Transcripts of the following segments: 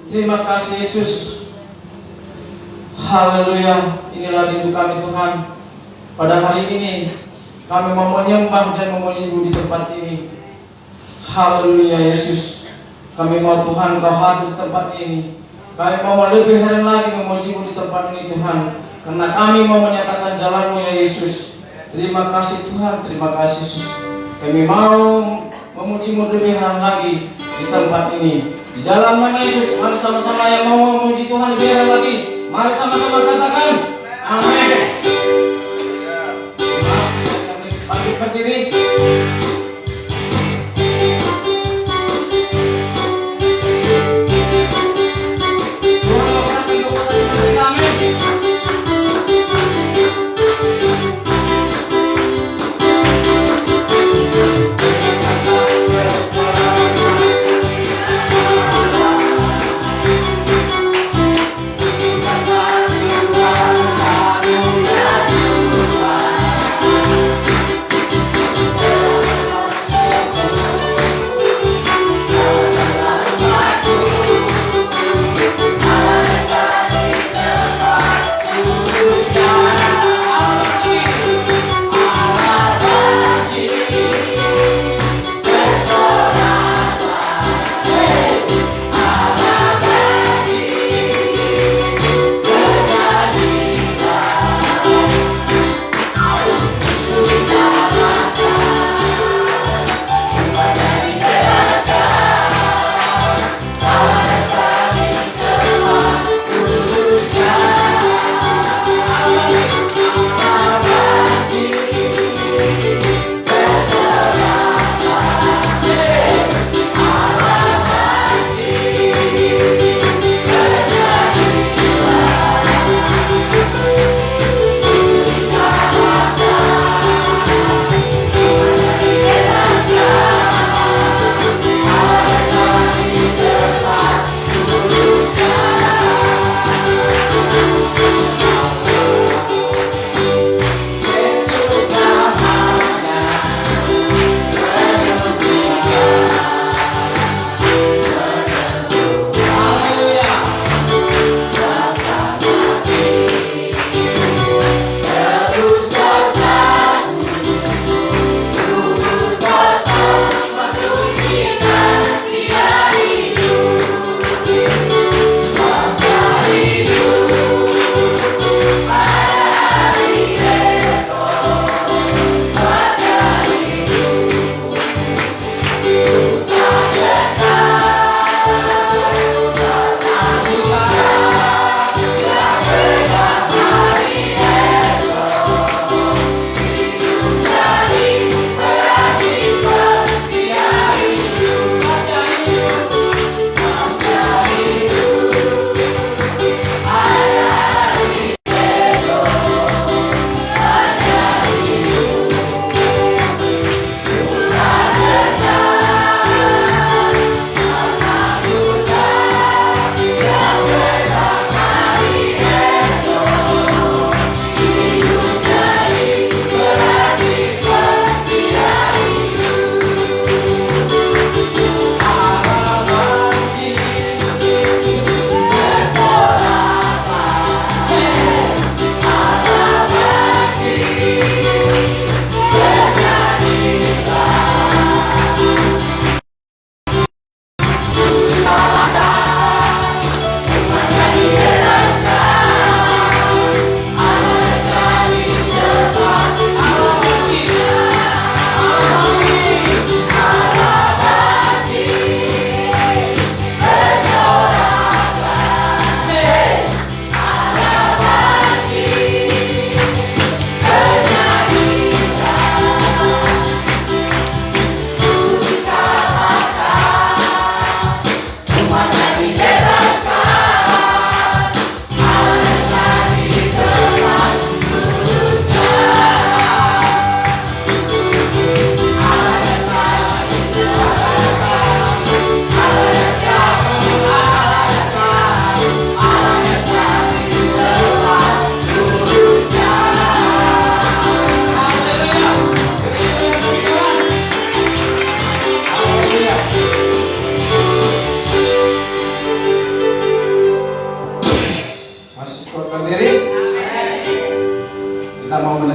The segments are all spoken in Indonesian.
Terima kasih Yesus. Haleluya. Inilah rindu kami Tuhan. Pada hari ini kami mau menyembah dan memuji-Mu di tempat ini. Haleluya Yesus. Kami mau Tuhan Kau hadir di tempat ini. Kami mau lebih heran lagi memuji-Mu di tempat ini Tuhan. Karena kami mau menyatakan jalan-Mu ya Yesus. Terima kasih Tuhan. Terima kasih Yesus. Kami mau memuji-Mu lebih heran lagi di tempat ini. Di dalam nama Yesus, mari sama-sama yang mau memuji Tuhan lebih heran lagi. Mari sama-sama katakan amin. Mari berdiri. Tuhan memberkati kekuatan dari kami. Hallelujah.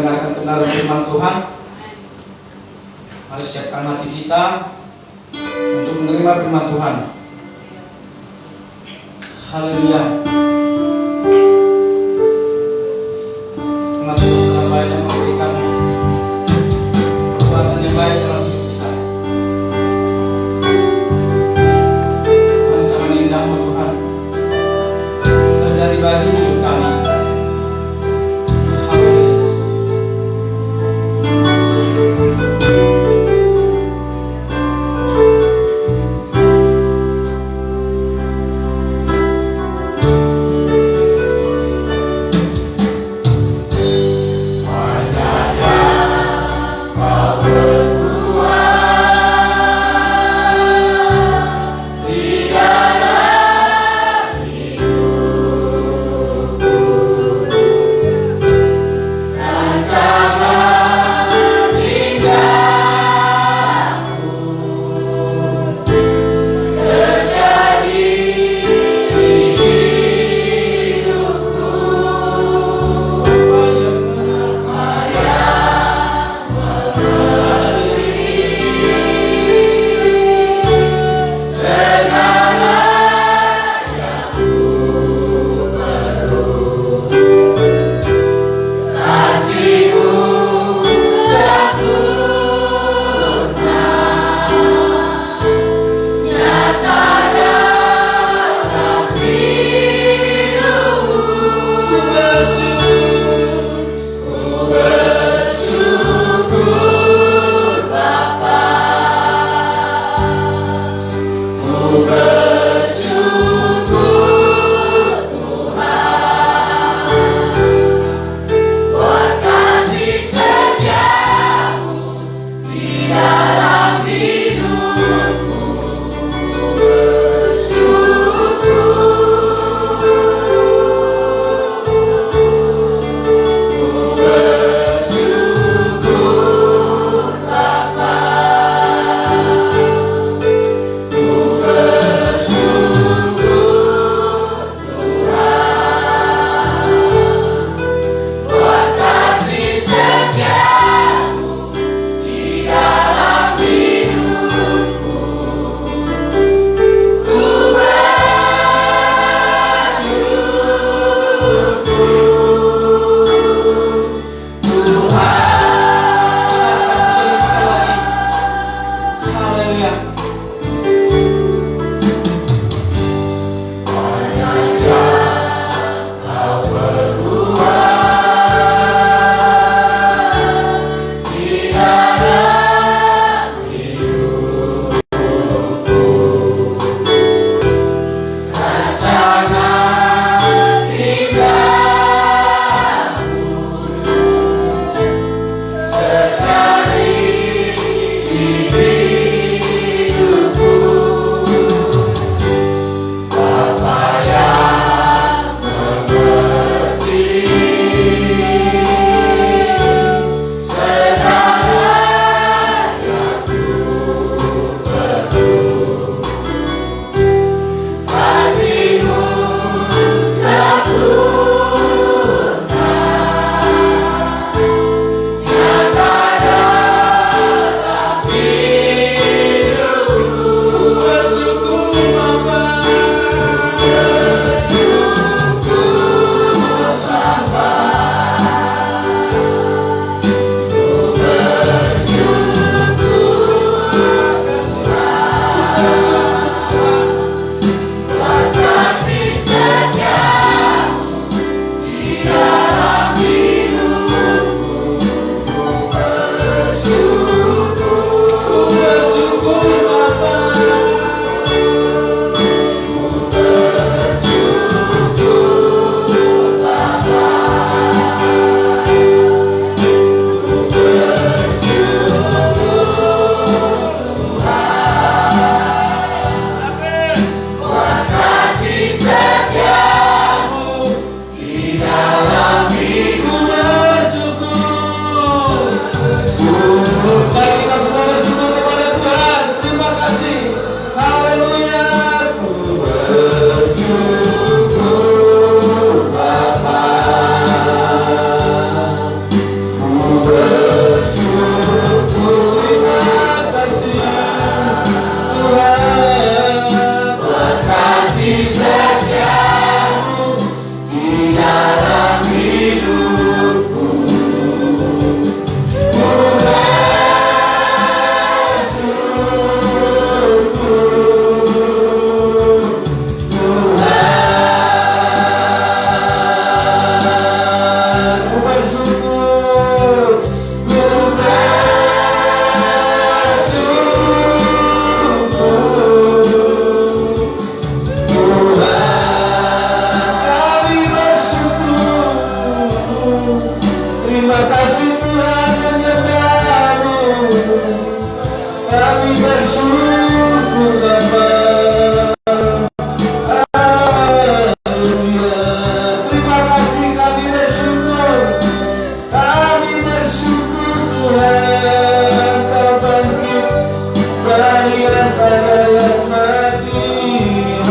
mendengarkan kebenaran firman Tuhan. Mari siapkan hati kita untuk menerima firman Tuhan. Haleluya. Firman Tuhan telah banyak memberikan perbuatan yang baik dalam hidup kita. Rancangan indahmu Tuhan terjadi bagi hidup kami.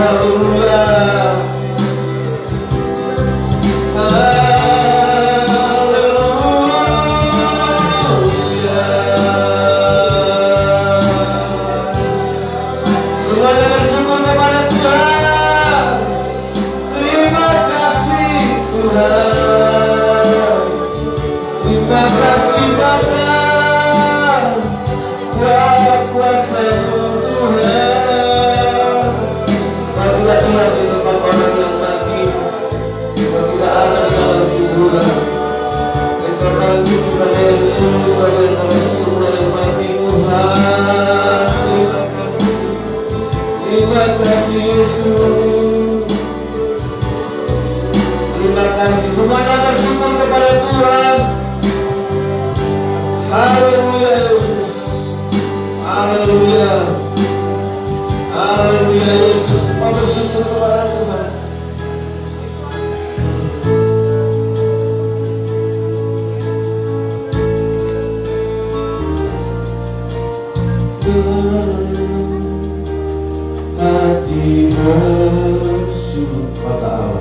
haleluya. Semuanya bersyukur kepada Tuhan. Terima kasih Tuhan. Terima kasih Bapa. Buat kuasa Tuhan. Marilah Tuhan di tempat orang yang mati. Kita tidak ada di dalam kuburan. Dan karena itu sebagai yang sungguh bagi semua yang mati Tuhan. Terima kasih Yesus. Terima kasih. Semuanya bersyukur kepada Tuhan. Haleluya Yesus. Haleluya. Haleluya Yesus. Kita bersyukur kepada Tuhan. Hati bersyukur pada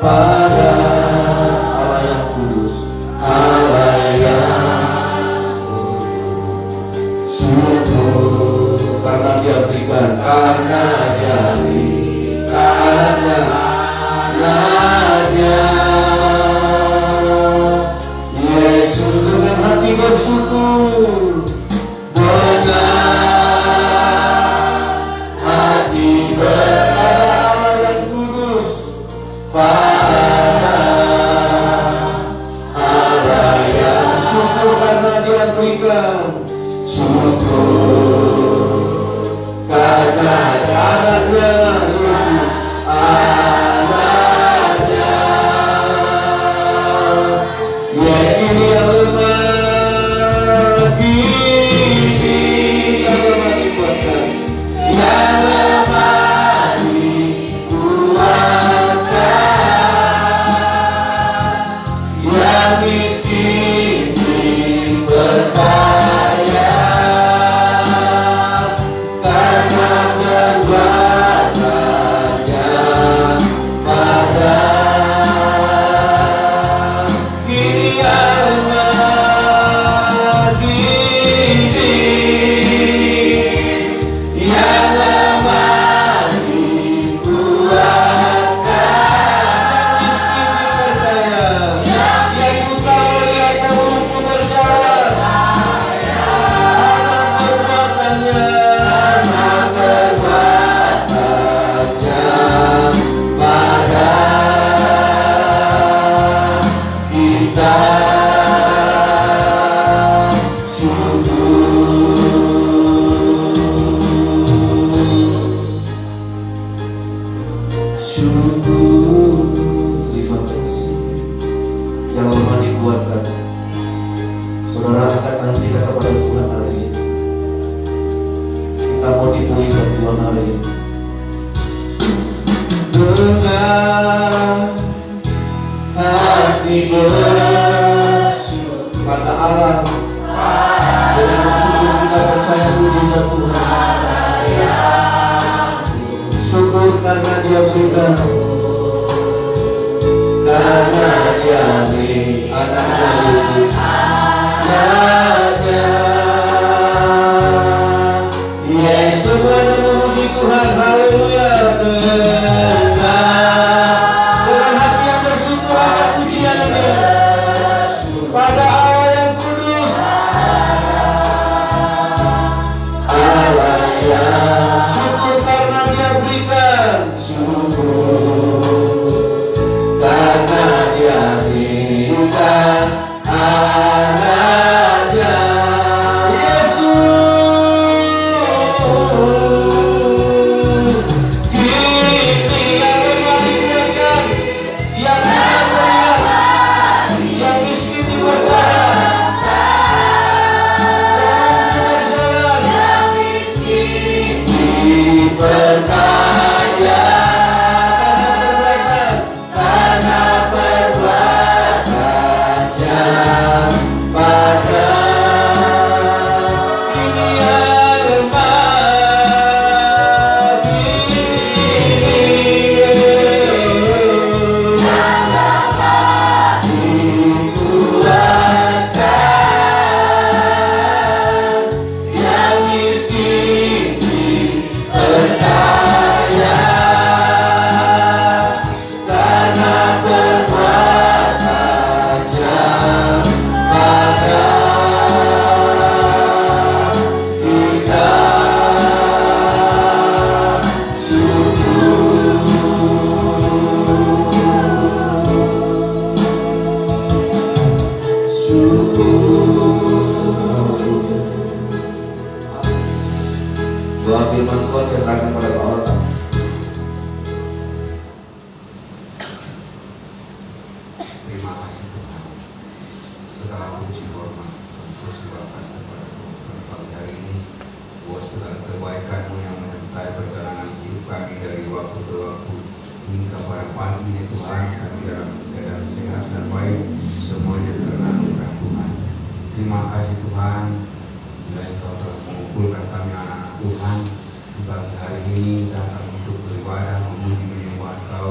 Allah yang kudus, Allah yang syukur karena Dia berikan, karena Dia Yesus dengan hati bersyukur, karena anaknya Yesus, anaknya yang lemah, kini yang lemah dikuatkan, yang lemah dikuatkan, yang miskin diperkaya. Saudara angkat tangan kita kepada Tuhan hari ini. Kita mau dipulihkan Tuhan hari ini. Dengan hati bersyukur pada Allah, dengan bersyukur kita percaya mujizat Tuhan. Syukur karena Dia berikan, karena Dia beri anaknya Yesus. Yesus, semuanya memuji Tuhan, haleluya. Dengan hati yang bersyukur akan pujian ini pada Allah yang kudus, Allah yang syukur karena Dia berikan, syukur karena Dia berikan anaknya Yesus. Kini yang dikuatkan, yang melihat, yang miskin diberkati, yang berjalan, yang miskin diberkaya. ini Tuhan, kami dalam keadaan sehat dan baik, semuanya karena anugerah Tuhan. Terima kasih Tuhan, bila Engkau telah mengumpulkan kami anak-anak Tuhan di pagi hari ini datang untuk beribadah, memuji menyembah Engkau.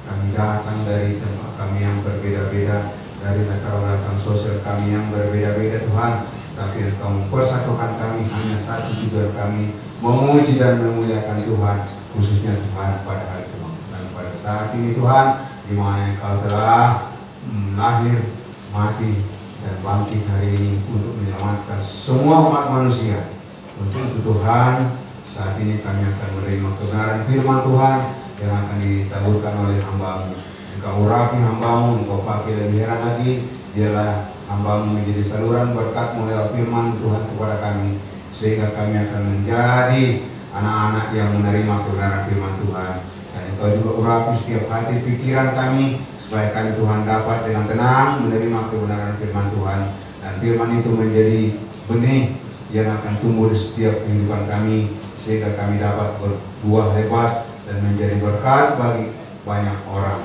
Kami datang dari tempat kami yang berbeda-beda, dari latar belakang sosial kami yang berbeda-beda Tuhan, tapi Engkau mempersatukan kami hanya satu tujuan kami, memuji dan memuliakan Tuhan, khususnya Tuhan pada hari kebangkitan pada saat ini Tuhan, di mana Engkau telah lahir, mati, dan bangkit hari ini untuk menyelamatkan semua umat manusia. Untuk itu Tuhan, saat ini kami akan menerima kebenaran firman Tuhan yang akan ditaburkan oleh hamba-Mu. Engkau urapi hamba-Mu, Engkau pakai lebih heran lagi, dialah hamba-Mu menjadi saluran berkat-Mu lewat firman Tuhan kepada kami, sehingga kami akan menjadi anak-anak yang menerima kebenaran firman Tuhan. Dan Engkau juga urapi setiap hati pikiran kami, supaya kami Tuhan dapat dengan tenang menerima kebenaran firman Tuhan. Dan firman itu menjadi benih yang akan tumbuh di setiap kehidupan kami, sehingga kami dapat berbuah lebat dan menjadi berkat bagi banyak orang.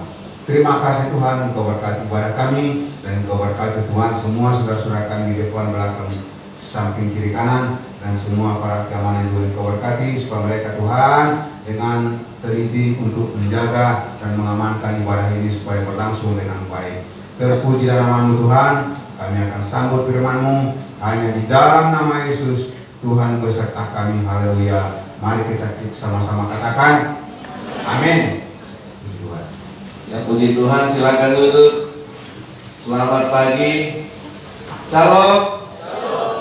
Terima kasih Tuhan, Engkau berkati ibadah kami, dan Engkau berkati Tuhan semua saudara-saudara kami di depan, belakang, samping, kiri, kanan, dan semua para keamanan juga Engkau berkati, supaya mereka Tuhan dengan teliti untuk menjaga dan mengamankan ibadah ini supaya berlangsung dengan baik. Terpuji dalam nama-Mu Tuhan, kami akan sambut firman-Mu hanya di dalam nama Yesus Tuhan beserta kami. Haleluya. Mari kita sama-sama katakan amin. Ya, puji Tuhan, silakan duduk. Selamat pagi. Shalom.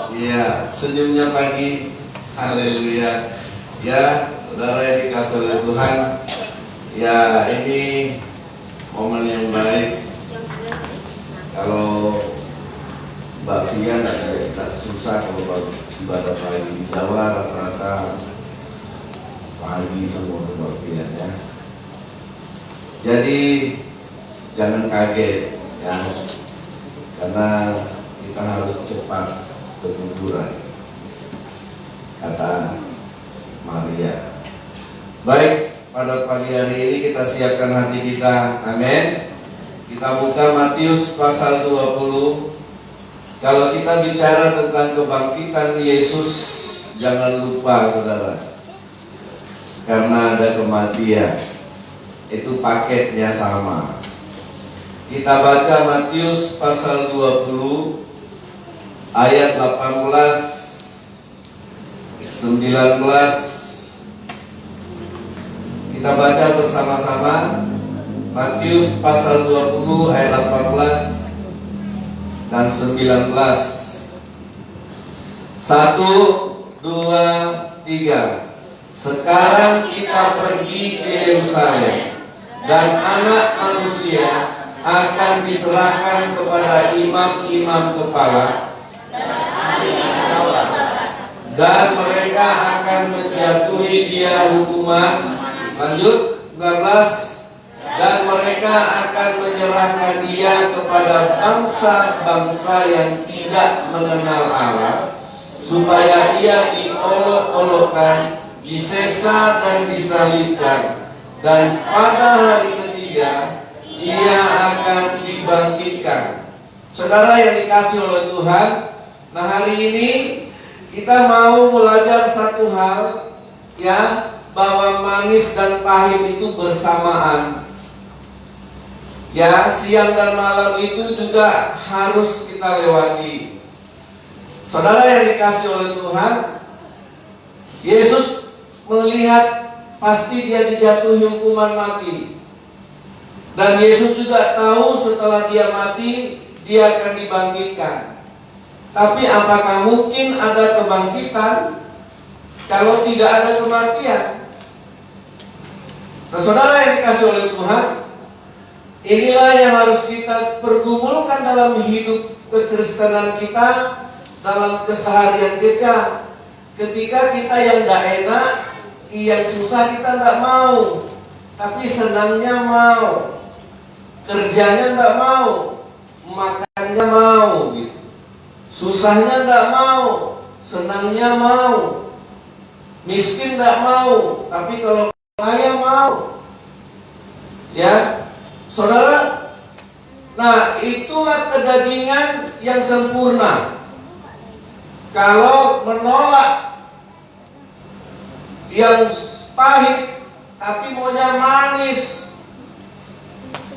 Iya, senyumnya pagi. Haleluya. Ya, saudara yang dikasih oleh Tuhan, ya ini momen yang baik. Kalau Mbak Fia tidak susah kalau ibadah pagi di Jawa, rata-rata pagi semua Mbak Fia ya. Jadi jangan kaget ya, karena kita harus cepat berkuburan, kata Maria. Baik, pada pagi hari ini kita siapkan hati kita, amin. Kita buka Matius pasal 20. Kalau kita bicara tentang kebangkitan Yesus, jangan lupa saudara, karena ada kematian, itu paketnya sama. Kita baca Matius pasal 20 ayat 18, 19. Kita baca bersama-sama Matius pasal 20 ayat 18 dan 19. 1, 2, 3. Sekarang kita pergi ke Yerusalem, dan Anak Manusia akan diserahkan kepada imam-imam kepala, dan mereka akan menjatuhi dia hukuman. Lanjut 19. Dan mereka akan menyerahkan dia kepada bangsa-bangsa yang tidak mengenal Allah, supaya ia diolok-olokkan, disesa dan disalibkan, dan pada hari ketiga ia akan dibangkitkan. Saudara yang dikasih oleh Tuhan, nah hari ini kita mau belajar satu hal ya, bahwa manis dan pahit itu bersamaan. Ya, siang dan malam itu juga harus kita lewati. Saudara yang dikasih oleh Tuhan, Yesus melihat pasti dia dijatuhi hukuman mati. Dan Yesus juga tahu setelah dia mati, dia akan dibangkitkan. Tapi apakah mungkin ada kebangkitan kalau tidak ada kematian? Nah, saudara yang dikasih oleh Tuhan, inilah yang harus kita pergumulkan dalam hidup kekristenan kita, dalam keseharian kita. Ketika kita yang tidak enak, yang susah kita tidak mau, tapi senangnya mau, kerjanya tidak mau, makannya mau, gitu. Susahnya tidak mau, senangnya mau, miskin tidak mau, tapi kalau kaya mau, ya. Saudara, nah itulah kedagingan yang sempurna. Kalau menolak yang pahit tapi maunya manis,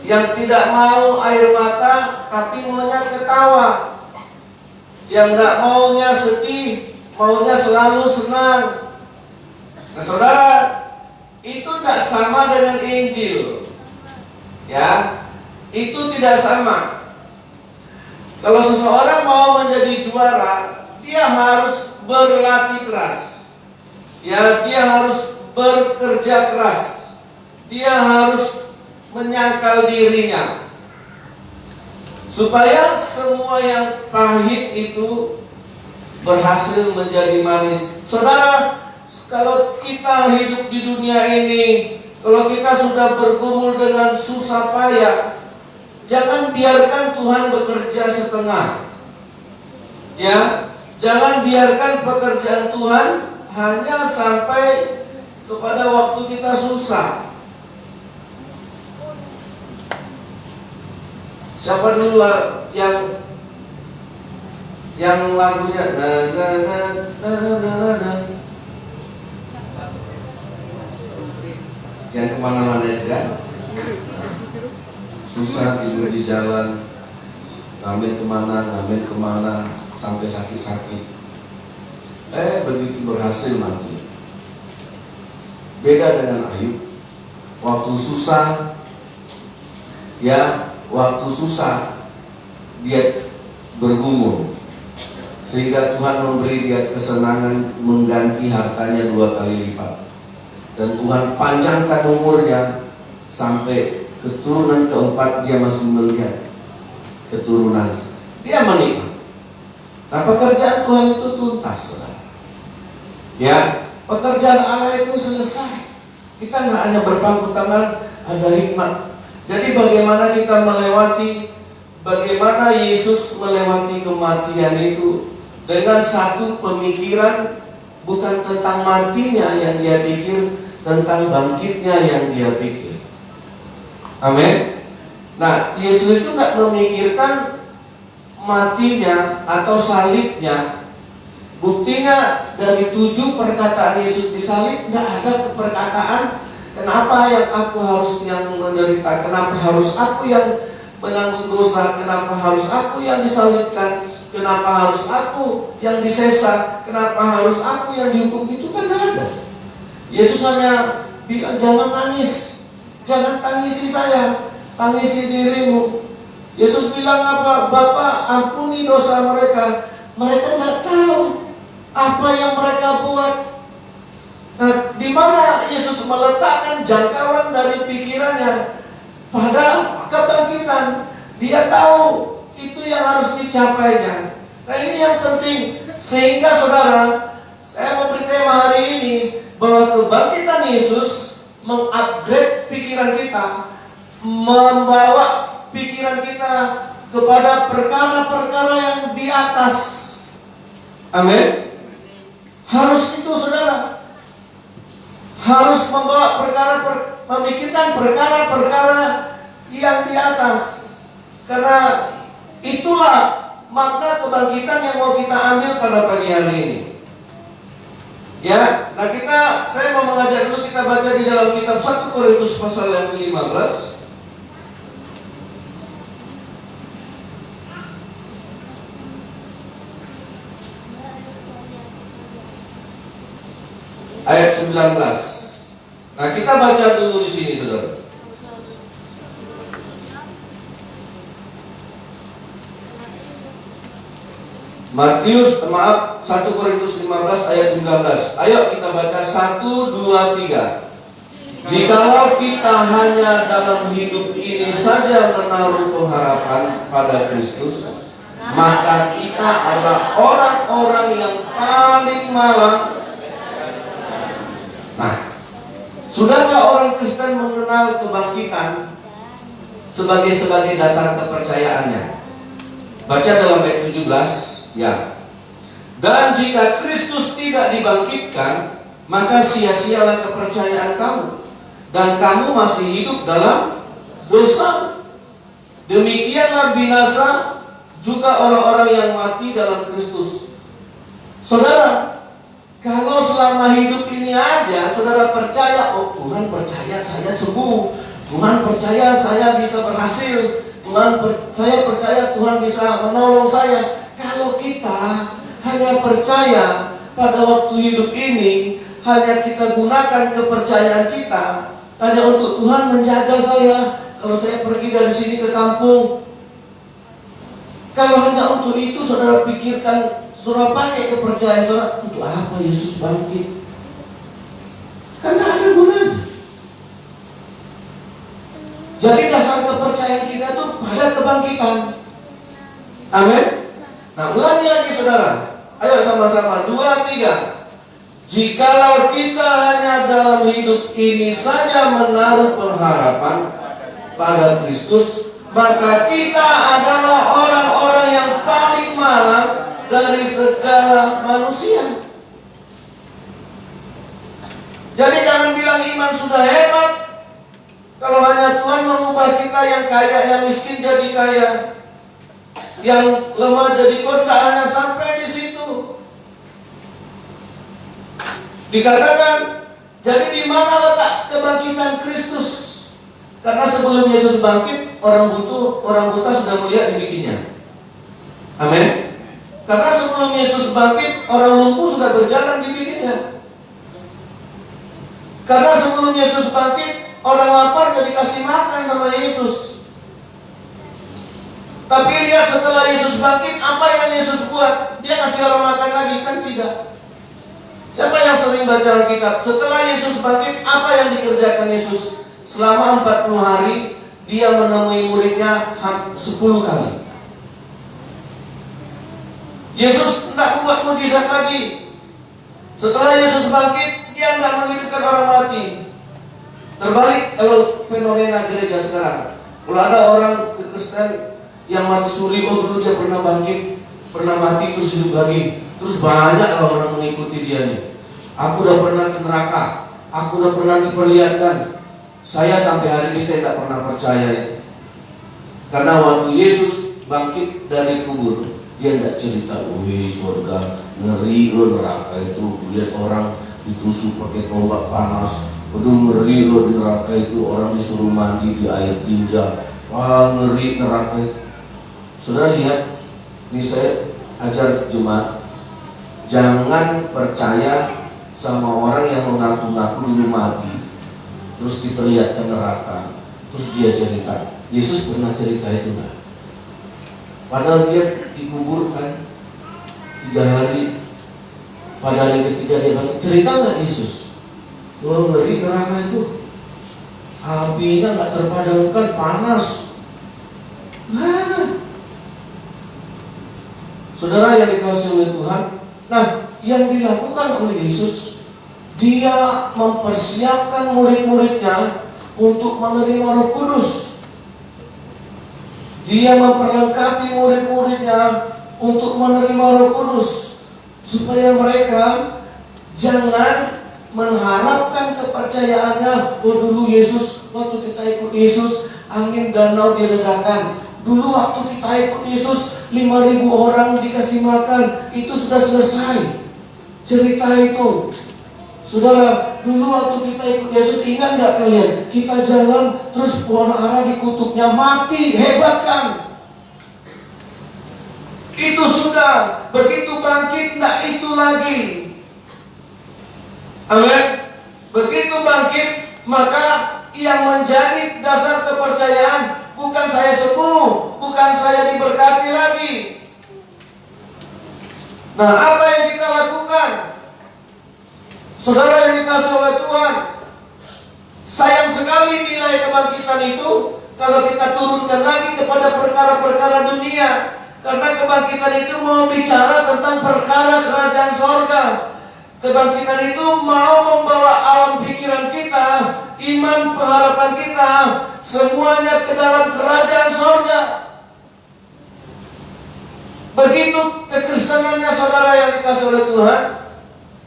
yang tidak mau air mata tapi maunya ketawa, yang tidak maunya sedih, maunya selalu senang. Nah saudara, itu tidak sama dengan Injil. Ya, itu tidak sama. Kalau seseorang mau menjadi juara, dia harus berlatih keras. Ya, dia harus bekerja keras. Dia harus menyangkal dirinya supaya semua yang pahit itu berhasil menjadi manis. Saudara, kalau kita hidup di dunia ini, kalau kita sudah bergumul dengan susah payah, jangan biarkan Tuhan bekerja setengah. Ya, jangan biarkan pekerjaan Tuhan hanya sampai kepada waktu kita susah. Siapa dulu lah yang lagunya na na na na na na na, yang kemana-mana itu kan, susah tidur di jalan, ngambil kemana sampai sakit-sakit. Begitu berhasil mati. Beda dengan Ayub, waktu susah, waktu susah dia bergumul, sehingga Tuhan memberi dia kesenangan mengganti hartanya 2 kali lipat. Dan Tuhan panjangkan umurnya sampai keturunan keempat, dia masih melihat keturunan. Dia menikmati. Nah, pekerjaan Tuhan itu tuntas, saudara. Ya, pekerjaan Allah itu selesai. Kita nggak hanya berpangku tangan, ada hikmat. Jadi bagaimana kita melewati, bagaimana Yesus melewati kematian itu dengan satu pemikiran, bukan tentang matinya yang dia pikir, tentang bangkitnya yang dia pikir. Amin. Nah, Yesus itu tidak memikirkan matinya atau salibnya. Buktinya dari 7 perkataan Yesus disalib, tidak ada perkataan kenapa yang aku harus yang menderita, kenapa harus aku yang menanggung dosa, kenapa harus aku yang disalibkan, kenapa harus aku yang disesa, kenapa harus aku yang dihukum. Itu kan tidak ada. Yesus hanya bilang, jangan nangis, jangan tangisi saya, tangisi dirimu. Yesus bilang apa? Bapa, ampuni dosa mereka. Mereka nggak tahu apa yang mereka buat. Nah, di mana Yesus meletakkan jangkauan dari pikirannya pada kebangkitan. Dia tahu itu yang harus dicapainya. Nah, ini yang penting. Sehingga saudara, saya memberi tema hari ini bahwa kebangkitan Yesus mengupgrade pikiran kita, membawa pikiran kita kepada perkara-perkara yang di atas. Amin. Harus itu saudara. Harus membawa memikirkan perkara-perkara yang di atas. Karena itulah makna kebangkitan yang mau kita ambil pada pagi hari ini. Ya, nah saya mau mengajak dulu kita baca di dalam kitab 1 Korintus pasal yang ke-15. Ayat 19. Nah, kita baca dulu di sini, saudara. Matius, 1 Korintus 15 ayat 19. Ayo kita baca 1, 2, 3. Jikalau kita hanya dalam hidup ini saja menaruh pengharapan pada Kristus, maka kita adalah orang-orang yang paling malang. Nah, sudahkah orang Kristen mengenal kebangkitan sebagai dasar kepercayaannya? Baca dalam ayat 17. Ya. Dan jika Kristus tidak dibangkitkan, maka sia-sialah kepercayaan kamu, dan kamu masih hidup dalam dosa. Demikianlah binasa juga orang-orang yang mati dalam Kristus. Saudara, kalau selama hidup ini aja saudara percaya, oh Tuhan percaya saya sembuh, Tuhan percaya saya bisa berhasil, saya percaya Tuhan bisa menolong saya. Kalau kita hanya percaya pada waktu hidup ini, hanya kita gunakan kepercayaan kita hanya untuk Tuhan menjaga saya. Kalau saya pergi dari sini ke kampung, kalau hanya untuk itu saudara pikirkan, saudara pakai kepercayaan saudara, untuk apa Yesus bangkit? Karena ada gunanya. Jadi dasar kepercayaan kita itu pada kebangkitan. Amin. Nah, ulangi lagi saudara. Ayo sama-sama, 2, 3. Jikalau kita hanya dalam hidup ini saja menaruh pengharapan pada Kristus, maka kita adalah orang-orang yang paling malang dari segala manusia. Jadi jangan bilang iman sudah hebat kalau hanya Tuhan mengubah kita yang kaya, yang miskin jadi kaya, yang lemah jadi kuat. Hanya sampai di situ. Dikatakan, jadi di mana letak kebangkitan Kristus? Karena sebelum Yesus bangkit, orang buta sudah melihat dibikinnya. Amin. Karena sebelum Yesus bangkit, orang lumpuh sudah berjalan dibikinnya. Karena sebelum Yesus bangkit, orang lapar sudah dikasih makan sama Yesus. Tapi lihat setelah Yesus bangkit, apa yang Yesus buat? Dia kasih orang makan lagi? Kan tidak. Siapa yang sering baca Alkitab? Setelah Yesus bangkit, apa yang dikerjakan Yesus? Selama 40 hari dia menemui muridnya 10 kali. Yesus tidak membuat mujizat lagi. Setelah Yesus bangkit, dia tidak menghidupkan orang mati. Terbalik kalau fenomena gereja sekarang. Kalau ada orang Kristen yang mati suri, oh dulu dia pernah bangkit, pernah mati terus hidup lagi. Terus banyak orang mengikuti dia nih. Aku udah pernah ke neraka, aku udah pernah diperlihatkan. Saya sampai hari ini saya tidak pernah percaya itu. Karena waktu Yesus bangkit dari kubur, dia tidak cerita, wih surga, ngeri loh neraka itu, lihat orang ditusuk pakai tombak panas, aduh ngeri loh di neraka itu, orang disuruh mandi di air tinja, wah ngeri neraka itu. Saudara lihat, ini saya ajar jemaat, jangan percaya sama orang yang mengaku-ngaku dulu mati, terus diperlihatkan neraka, terus dia cerita. Yesus pernah cerita itu enggak? Padahal dia dikuburkan 3 hari. Padahal yang ketiga dia bangkit. Cerita enggak Yesus? Wah ngeri neraka itu, apinya enggak terpadamkan, panas. Enggak ada. Saudara yang dikasihi oleh Tuhan, nah yang dilakukan oleh Yesus, dia mempersiapkan murid-muridnya untuk menerima Roh Kudus. Dia memperlengkapi murid-muridnya untuk menerima Roh Kudus, supaya mereka jangan mengharapkan kepercayaannya. Oh dulu Yesus, waktu kita ikut Yesus, angin danau diredakan. Dulu waktu kita ikut Yesus, 5.000 orang dikasih makan. Itu sudah selesai cerita itu. Saudara, dulu waktu kita ikut Yesus, ingat gak kalian? Kita jalan, terus pohon ara dikutuknya mati, hebat kan? Itu sudah, begitu bangkit, enggak itu lagi. Amin. Begitu bangkit, maka yang menjadi dasar kepercayaan bukan saya sembuh, bukan saya diberkati lagi. Nah, apa yang kita lakukan? Saudara yang dikasihi oleh Tuhan, sayang sekali nilai kebangkitan itu kalau kita turunkan lagi kepada perkara-perkara dunia. Karena kebangkitan itu mau bicara tentang perkara kerajaan sorga. Kebangkitan itu mau membawa alam pikiran kita, iman, pengharapan kita, semuanya ke dalam kerajaan sorga. Begitu kekristenannya saudara yang dikasihi oleh Tuhan.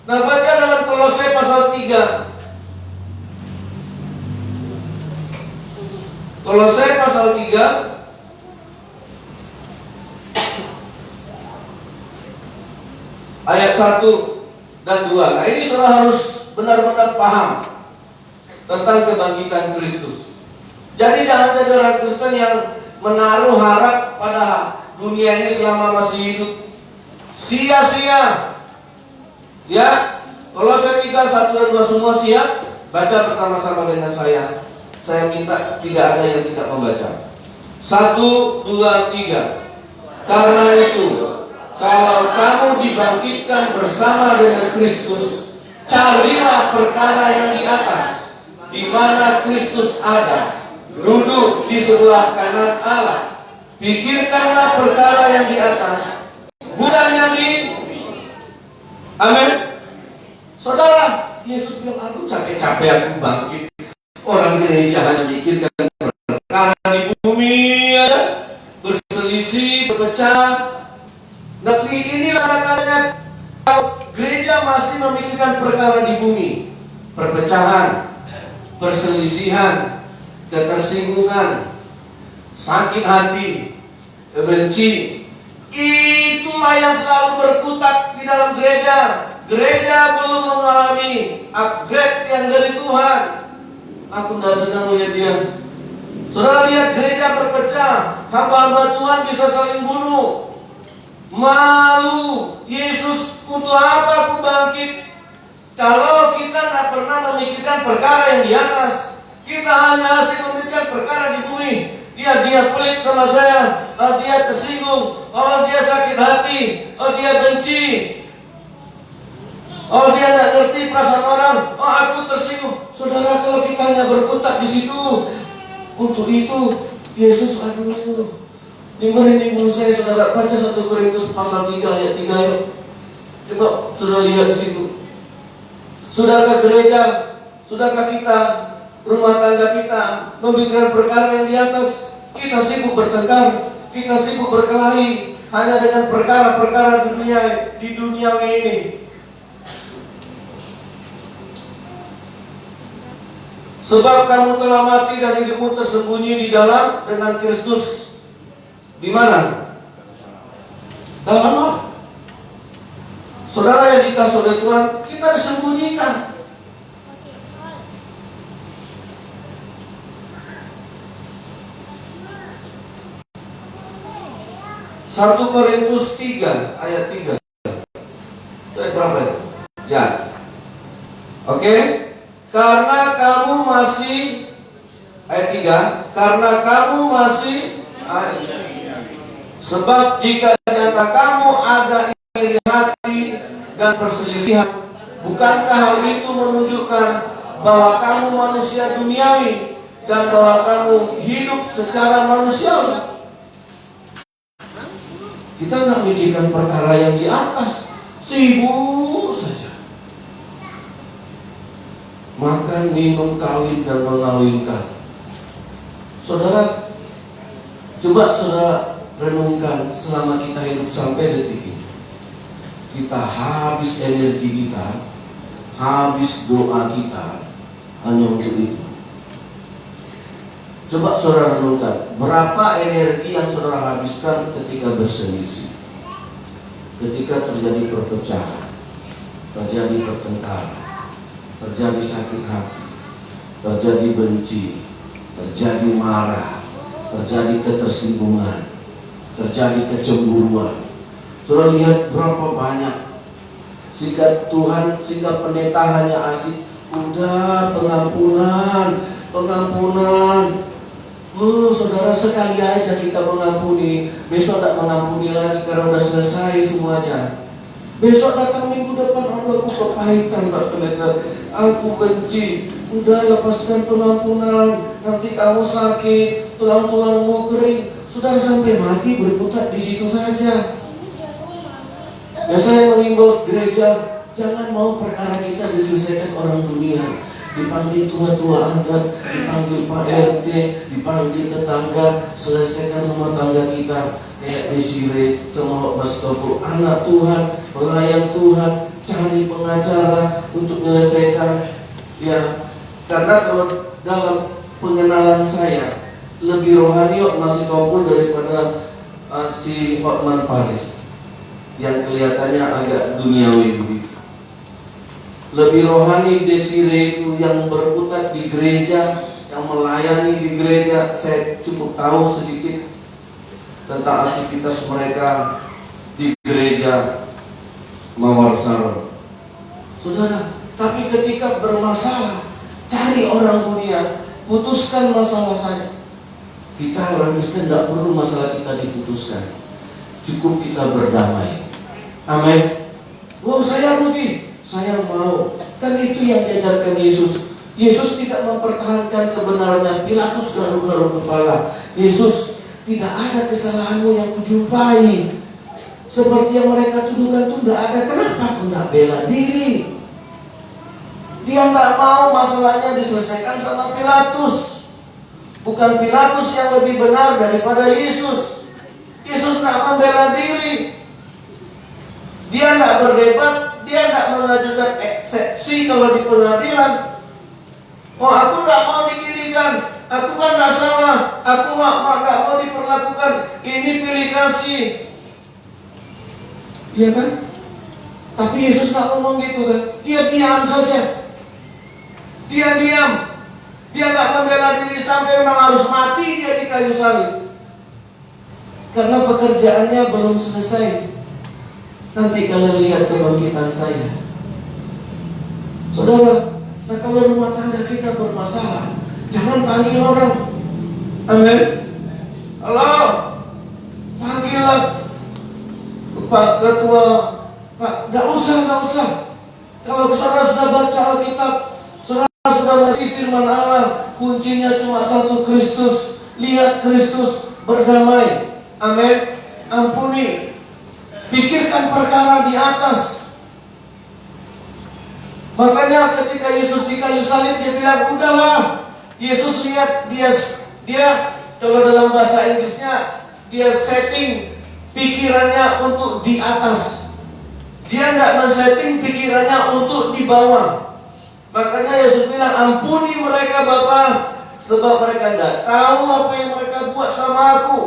Nah, baca dalam Kolose pasal 3. Kolose pasal 3 ayat 1 dan 2. Nah, ini saudara harus benar-benar paham tentang kebangkitan Kristus. Jadi jangan jadi orang Kristen yang menaruh harap pada dunia ini selama masih hidup. Sia-sia. Ya, Kolose 3 1 dan 2 semua siap? Baca bersama-sama dengan saya. Saya minta tidak ada yang tidak membaca. 1, 2, 3. Karena itu, kalau kamu dibangkitkan bersama dengan Kristus, carilah perkara yang di atas, di mana Kristus ada, duduk di sebelah kanan Allah. Pikirkanlah perkara yang di atas, bukan yang di. Amin. Saudara, Yesus bilang, aduh capek-capek aku bangkit. Orang gereja hanya mikirkan perkara di bumi ya, berselisih, berpecah. Nah, inilah kadang-kadang kalau gereja masih memikirkan perkara di bumi, perpecahan, perselisihan, ketersinggungan, sakit hati, benci, itulah yang selalu berkutat di dalam gereja. Gereja belum mengalami upgrade yang dari Tuhan. Aku tidak senang lihat dia. Saudara lihat gereja berpecah, hamba-hamba Tuhan bisa saling bunuh. Malu, Yesus untuk apa aku bangkit? Kalau kita tidak pernah memikirkan perkara yang di atas, kita hanya asik memikirkan perkara di bumi. Dia pelit sama saya, dia tersinggung, dia sakit hati, dia benci, dia tidak ngerti perasaan orang, aku tersinggung. Saudara, kalau kita hanya berkutat di situ, untuk itu Yesus, aduh. Ini merinding bulu saya, saudara. Baca 1 Korintus pasal 3 ayat 3 yuk. Coba saudara lihat di situ. Sudahkah gereja, sudahkah kita, rumah tangga kita memikirkan perkara yang di atas? Kita sibuk bertengkar, kita sibuk berkelahi hanya dengan perkara-perkara di dunia ini. Sebab kamu telah mati dan hidupmu tersembunyi di dalam dengan Kristus. Di mana? Dalam apa? Saudara yang dikasih oleh Tuhan, kita disembunyikan. Satu Korintus 3 ayat 3. Ayat berapa itu? Ya. Oke. Karena kamu masih ayat 3. Karena kamu masih sebab jika ternyata kamu ada iri hati dan perselisihan, bukankah hal itu menunjukkan bahwa kamu manusia duniawi dan bahwa kamu hidup secara manusiawi? Kita nggak mikirkan perkara yang di atas, sibuk saja. Makan, minum, kawin, dan mengawinkan. Saudara, coba saudara renungkan selama kita hidup sampai detik ini. Kita habis energi kita, habis doa kita hanya untuk itu. Coba saudara renungkan, berapa energi yang saudara habiskan ketika berselisih, ketika terjadi perpecahan, terjadi pertengkaran, terjadi sakit hati, terjadi benci, terjadi marah, terjadi ketersinggungan, terjadi kecemburuan. Saudara lihat berapa banyak sikap Tuhan, sikap pendeta hanya asik, udah pengampunan. Saudara, sekali aja kita mengampuni, besok tak mengampuni lagi karena udah selesai semuanya. Besok datang minggu depan, aku kepahitan Pak Pendeta, aku benci. Udah lepaskan pengampunan, nanti kamu sakit, tulang-tulangmu kering. Saudara sampai mati berkutat di situ saja. Dan saya mengimbau gereja, jangan mau perkara kita diselesaikan orang dunia. Dipanggil tua-tua adat, dipanggil Pak RT, dipanggil tetangga, selesaikan rumah tangga kita. Kayak Desire sama Mas Toko, anak Tuhan, pelayan Tuhan, cari pengacara untuk menyelesaikan. Ya, karena kalau dalam pengenalan saya, lebih rohani kok masih Tompul daripada si Hotman Paris yang kelihatannya agak duniawi begitu. Lebih rohani Desire itu yang berkutat di gereja, yang melayani di gereja. Saya cukup tahu sedikit tentang aktivitas mereka di gereja Mawar Saron. Saudara, tapi ketika bermasalah, cari orang dunia, putuskan masalah saya. Kita orang Kristen tidak perlu masalah kita diputuskan, cukup kita berdamai. Amin. Oh, saya rugi, saya mau. Kan itu yang diajarkan Yesus. Yesus tidak mempertahankan kebenarannya. Pilatus garuk-garuk kepala. Yesus, tidak ada kesalahanmu yang kujumpai. Seperti yang mereka tuduhkan itu tidak ada. Kenapa kau tidak bela diri? Dia tidak mau masalahnya diselesaikan sama Pilatus. Bukan Pilatus yang lebih benar daripada Yesus. Yesus tidak membela diri. Dia tidak berdebat. Dia tidak mengajukan eksepsi kalau di pengadilan. Oh, aku tidak mau diginikan. Aku kan tidak salah. Aku tidak mau diperlakukan. Ini pilih kasih. Iya kan? Tapi Yesus tidak ngomong gitu kan. Dia diam saja. Dia diam. Dia tidak membela diri sampai memang harus mati dia di kayu salib. Karena pekerjaannya belum selesai. Nanti kalian lihat kebangkitan saya. Saudara, nah kalau rumah tangga kita bermasalah, jangan panggil orang. Amin. Halo, panggillah ke Pak Ketua. Pak, tidak usah. Kalau saudara sudah baca Alkitab, saudara sudah mengerti firman Allah, kuncinya cuma satu, Kristus. Lihat Kristus, berdamai. Amin. Ampuni. Pikirkan perkara di atas. Makanya ketika Yesus di kayu salib dia bilang, udahlah. Yesus lihat dia kalau dalam bahasa Inggrisnya dia setting pikirannya untuk di atas. Dia tidak men-setting pikirannya untuk di bawah. Makanya Yesus bilang, ampuni mereka Bapa, sebab mereka tidak tahu apa yang mereka buat sama aku.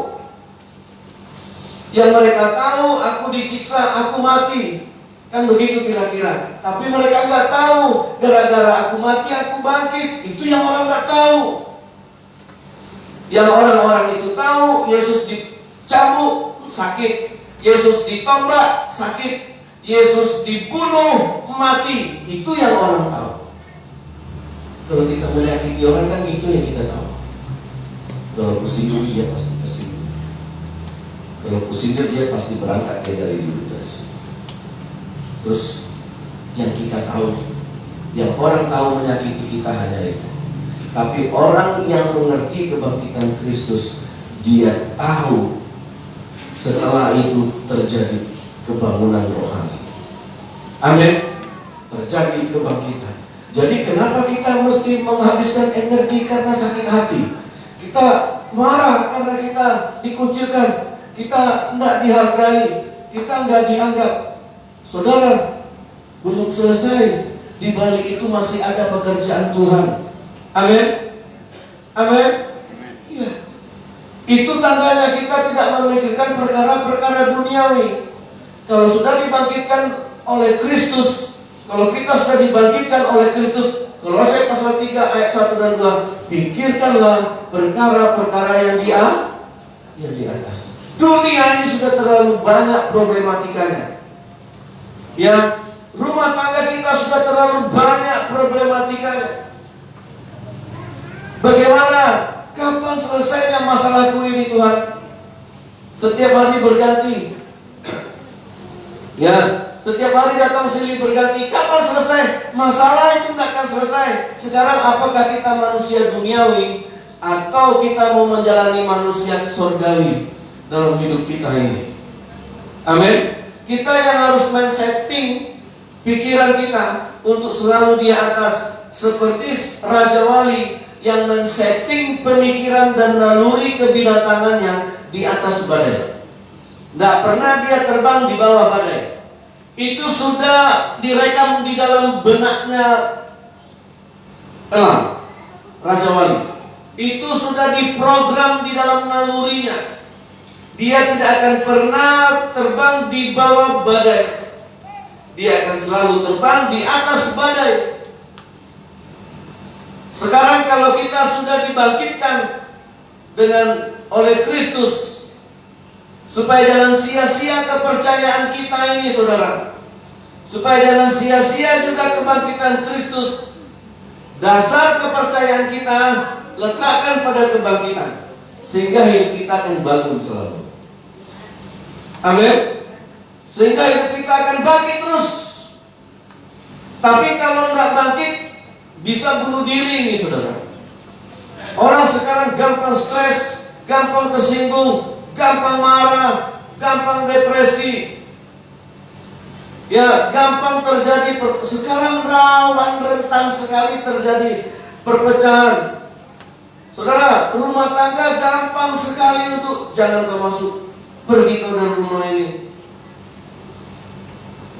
Yang mereka tahu aku disiksa, aku mati. Kan begitu kira-kira. Tapi mereka nggak tahu, gara-gara aku mati aku bangkit. Itu yang orang nggak tahu. Yang orang-orang itu tahu, Yesus dicambuk, sakit. Yesus ditombak, sakit. Yesus dibunuh, mati. Itu yang orang tahu. Kalau kita menyakiti orang kan gitu yang kita tahu. Kalau kusinggung dia pasti kesinggung. Kalau kusindir dia pasti berangkat dia dari dulu dari sini. Terus yang kita tahu, yang orang tahu menyakiti kita hanya itu. Tapi orang yang mengerti kebangkitan Kristus, dia tahu setelah itu terjadi kebangunan rohani. Amin. Terjadi kebangkitan. Jadi kenapa kita mesti menghabiskan energi karena sakit hati? Kita marah karena kita dikucilkan. Kita tidak dihargai, kita nggak dianggap. Saudara, belum selesai. Di balik itu masih ada pekerjaan Tuhan. Amin. Amin. Iya. Itu tandanya kita tidak memikirkan perkara-perkara duniawi. Kalau sudah dibangkitkan oleh Kristus, kalau kita sudah dibangkitkan oleh Kristus, Kolose pasal 3 ayat 1 dan 2, pikirkanlah perkara-perkara yang di atas. Dunia ini sudah terlalu banyak problematikanya. Ya, rumah tangga kita sudah terlalu banyak problematikanya. Bagaimana? Kapan selesainya masalahku ini Tuhan? Setiap hari berganti. Ya, setiap hari datang silih berganti. Kapan selesai? Masalah itu tidak akan selesai. Sekarang apakah kita manusia duniawi atau kita mau menjalani manusia surgawi dalam hidup kita ini? Amin. Kita yang harus men-setting pikiran kita untuk selalu di atas, seperti Raja Wali yang men-setting pemikiran dan naluri kebinatangannya di atas badai. Tidak pernah dia terbang di bawah badai. Itu sudah direkam di dalam benaknya Raja Wali. itu sudah diprogram di dalam nalurinya. Dia tidak akan pernah terbang di bawah badai. Dia akan selalu terbang di atas badai. Sekarang kalau kita sudah dibangkitkan oleh Kristus, supaya jangan sia-sia kepercayaan kita ini, saudara. Supaya jangan sia-sia juga kebangkitan Kristus. Dasar kepercayaan kita letakkan pada kebangkitan, sehingga hidup kita akan bangun selalu. Amin. Sehingga hidup kita akan bangkit terus. Tapi kalau tidak bangkit, bisa bunuh diri nih, saudara. Orang sekarang gampang stres, gampang tersinggung, gampang marah, gampang depresi. Ya, gampang terjadi sekarang rawan rentan sekali terjadi perpecahan. Saudara, rumah tangga gampang sekali untuk jangan kau masuk, pergi kau dari rumah ini,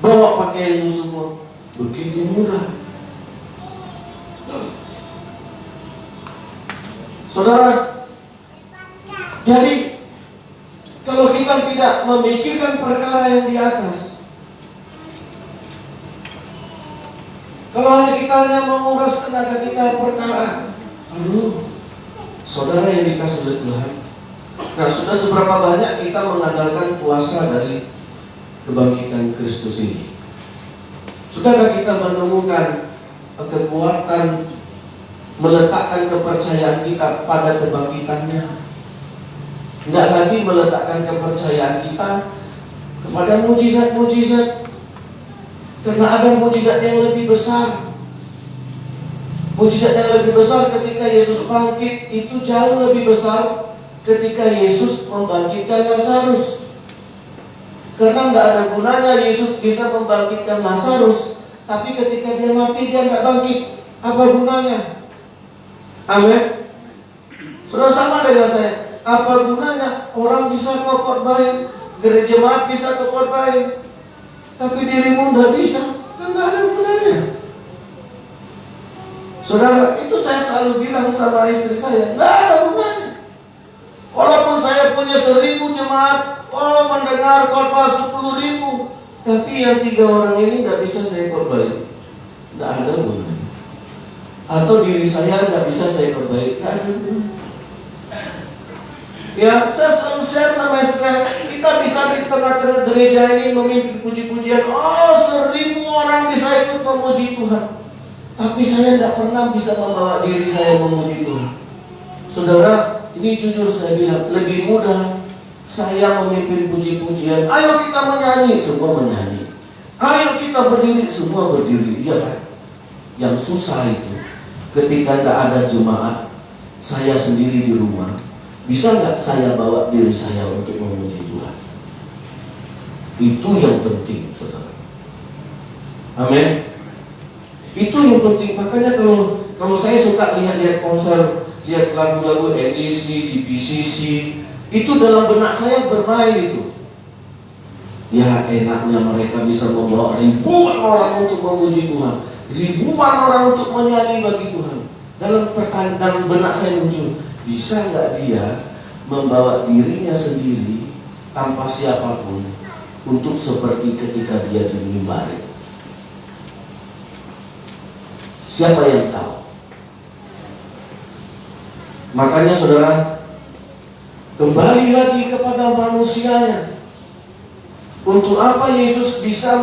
bawa pakaianmu semua, begitu mudah. Saudara, jadi kalau kita tidak memikirkan perkara yang di atas, kalau kita hanya menguras tenaga kita perkara, saudara yang dikasih oleh Tuhan. Nah, sudah seberapa banyak kita mengandalkan kuasa dari kebangkitan Kristus ini? Sudahkah kita menemukan kekuatan meletakkan kepercayaan kita pada kebangkitannya? Tidak lagi meletakkan kepercayaan kita kepada mujizat-mujizat, karena ada mujizat yang lebih besar. Mujizat yang lebih besar ketika Yesus bangkit itu jauh lebih besar ketika Yesus membangkitkan Lazarus. Karena tidak ada gunanya Yesus bisa membangkitkan Lazarus, tapi ketika dia mati dia tidak bangkit, apa gunanya? Amin. Sudah sama dengan saya. Apa gunanya orang bisa kau khotbahin, gereja jemaat bisa kau khotbahin, tapi dirimu tidak bisa? Kan tidak ada gunanya. Saudara, itu saya selalu bilang sama istri saya, tidak ada gunanya. Walaupun saya punya 1000 jemaat, mendengar khotbah 10.000, tapi yang 3 orang ini tidak bisa saya khotbahin, tidak ada gunanya. Atau diri saya tidak bisa saya khotbahin, tidak ada gunanya. Ya, saya selalu share sama istri saya, kita bisa di tengah-tengah gereja ini memimpin puji-pujian, 1000 orang bisa ikut memuji Tuhan, tapi saya tidak pernah bisa membawa diri saya memuji Tuhan. Saudara, ini jujur saya bilang, lebih mudah saya memimpin puji-pujian. Ayo kita menyanyi, semua menyanyi. Ayo kita berdiri, semua berdiri. Iya kan? Yang susah itu ketika tidak ada jemaat, saya sendiri di rumah, bisa nggak saya bawa diri saya untuk memuji Tuhan? Itu yang penting, saudara. Amin. Itu yang penting. Makanya kalau saya suka lihat konser, lihat lagu-lagu NDC, GPCC, itu dalam benak saya bermain itu. Ya, enaknya mereka bisa membawa ribuan orang untuk memuji Tuhan, ribuan orang untuk menyanyi bagi Tuhan. Dalam benak saya muncul, bisa nggak dia membawa dirinya sendiri tanpa siapapun untuk seperti ketika dia di mimbari? Siapa yang tahu? Makanya saudara, kembali lagi kepada manusianya. Untuk apa Yesus bisa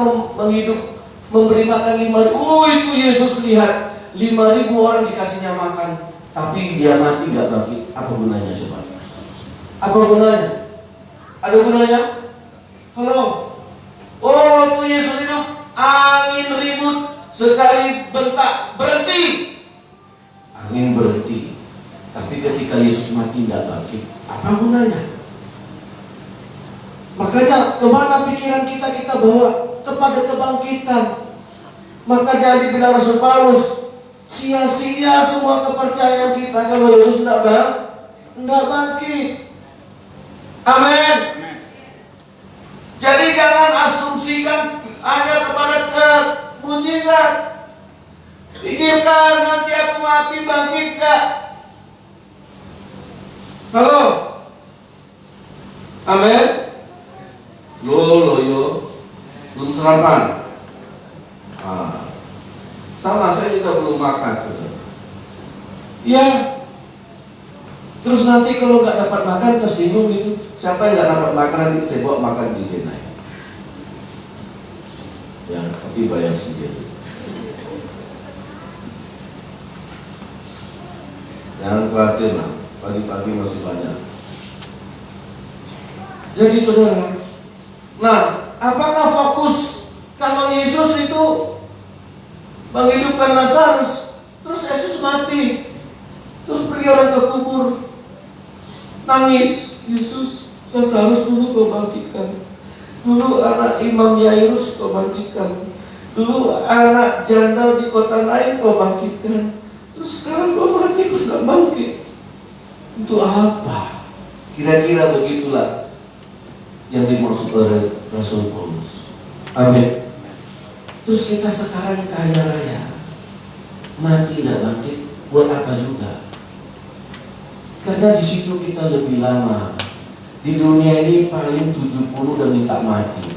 memberi makan 5.000? Itu Yesus lihat 5.000 orang dikasihnya makan, tapi dia mati gak bangkit. Apa gunanya coba? Apa gunanya? Ada gunanya? Halo? Itu Yesus hidup, angin ribut, sekali bentak, berhenti. Angin berhenti. Tapi ketika Yesus mati tidak bangkit, apa gunanya? Makanya kemana pikiran kita bawa? Kepada kebangkitan. Maka jangan dibilang Rasul Paulus, sia-sia semua kepercayaan kita kalau Yesus tidak bangkit. Amin. Jadi jangan asumsikan hanya kepada mujizat. Pikirkan, nanti aku mati bangkit gak? Amin. Yo, belum sarapan. Sama saya juga belum makan, saudara. Ya. Terus nanti kalau nggak dapat makan tersinggung gitu. Siapa yang nggak dapat makan nanti saya bawa makan di Denai. Ya, tapi bayar sendiri. Jangan khawatir lah, pagi-pagi masih banyak. Jadi saudara, nah, apakah fokus kalau Yesus itu menghidupkan Lazarus, terus Yesus mati, terus pergi orang ke kubur, nangis, Yesus, Lazarus dulu kau bangkitkan, dulu anak Imam Yairus kau bangkitkan, dulu anak janda di kota lain kau bangkitkan, terus sekarang kau mati kau tidak bangkit. Untuk apa? Kira-kira begitulah yang dimaksud oleh Rasul Paulus. Amin. Terus kita sekarang kaya raya, mati tidak bangkit, buat apa juga? Karena di situ kita lebih lama. Di dunia ini paling 70 udah minta mati.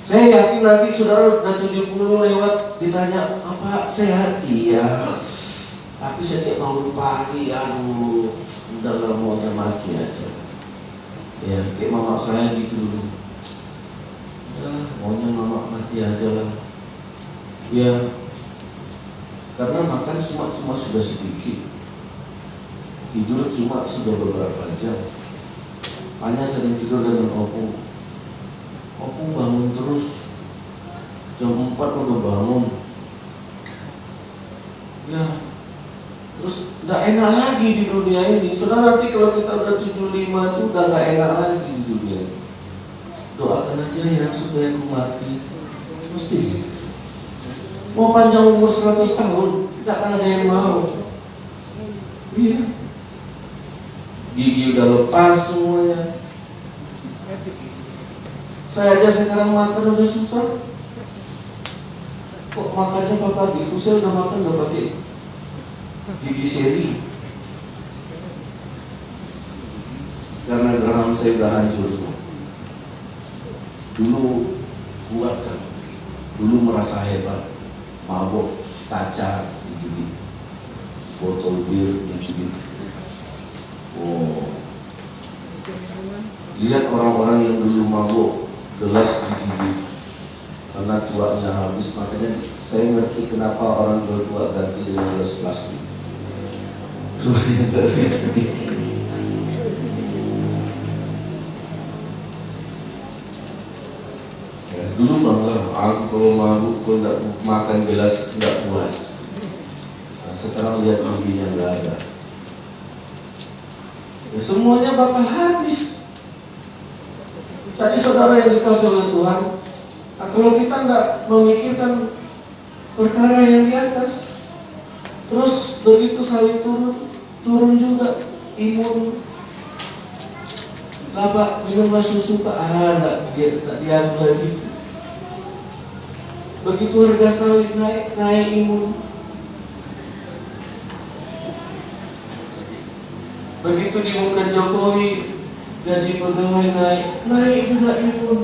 Saya yakin nanti saudara udah 70 lewat, ditanya apa sehat? Iya. Tapi setiap bangun pagi, aduh, udah lah maunya mati aja. Ya, kayak mama saya gitu dulu. Ya, maunya mama mati aja lah. Ya, karena makan cuma sudah sedikit, tidur cuma sudah beberapa jam. Hanya sering tidur dengan opung. Opung bangun terus, jam 4 udah bangun. Ya, terus nggak enak lagi di dunia ini. Saudara, nanti kalau kita udah 75 itu udah nggak enak lagi di dunia ini. Doakan aja ya supaya aku mati. Mesti gitu. Mau panjang umur 100 tahun, nggak akan ada yang mau. Iya. Gigi udah lepas semuanya. Saya aja sekarang makan udah susah. Kok makannya pagi itu saya udah makan udah pakai gigi seri. Karena geraham saya udah hancur semua. Dulu kuat kan, dulu merasa hebat, mabok kaca digigit, botol bir digigit. Oh, lihat orang-orang yang dulu mabok, gelas digigit, karena tuanya habis. Makanya saya ngerti kenapa orang tua ganti dengan gelas plastik supaya tidak bisa digigit. Dulu bangga, aku kalau mabuk kalau tidak makan gelas tidak puas. Nah, sekarang lihat giginya nggak ada. Ya, semuanya bakal habis. Jadi saudara yang dikasih oleh Tuhan, nah, kalau kita tidak memikirkan perkara yang di atas, terus begitu sawit turun juga imun. Lah Pak, minumlah susu Pak, tidak diambil lagi itu. Begitu harga sawit naik imun. Begitu diumumkan Jokowi gaji pegawai naik juga imun.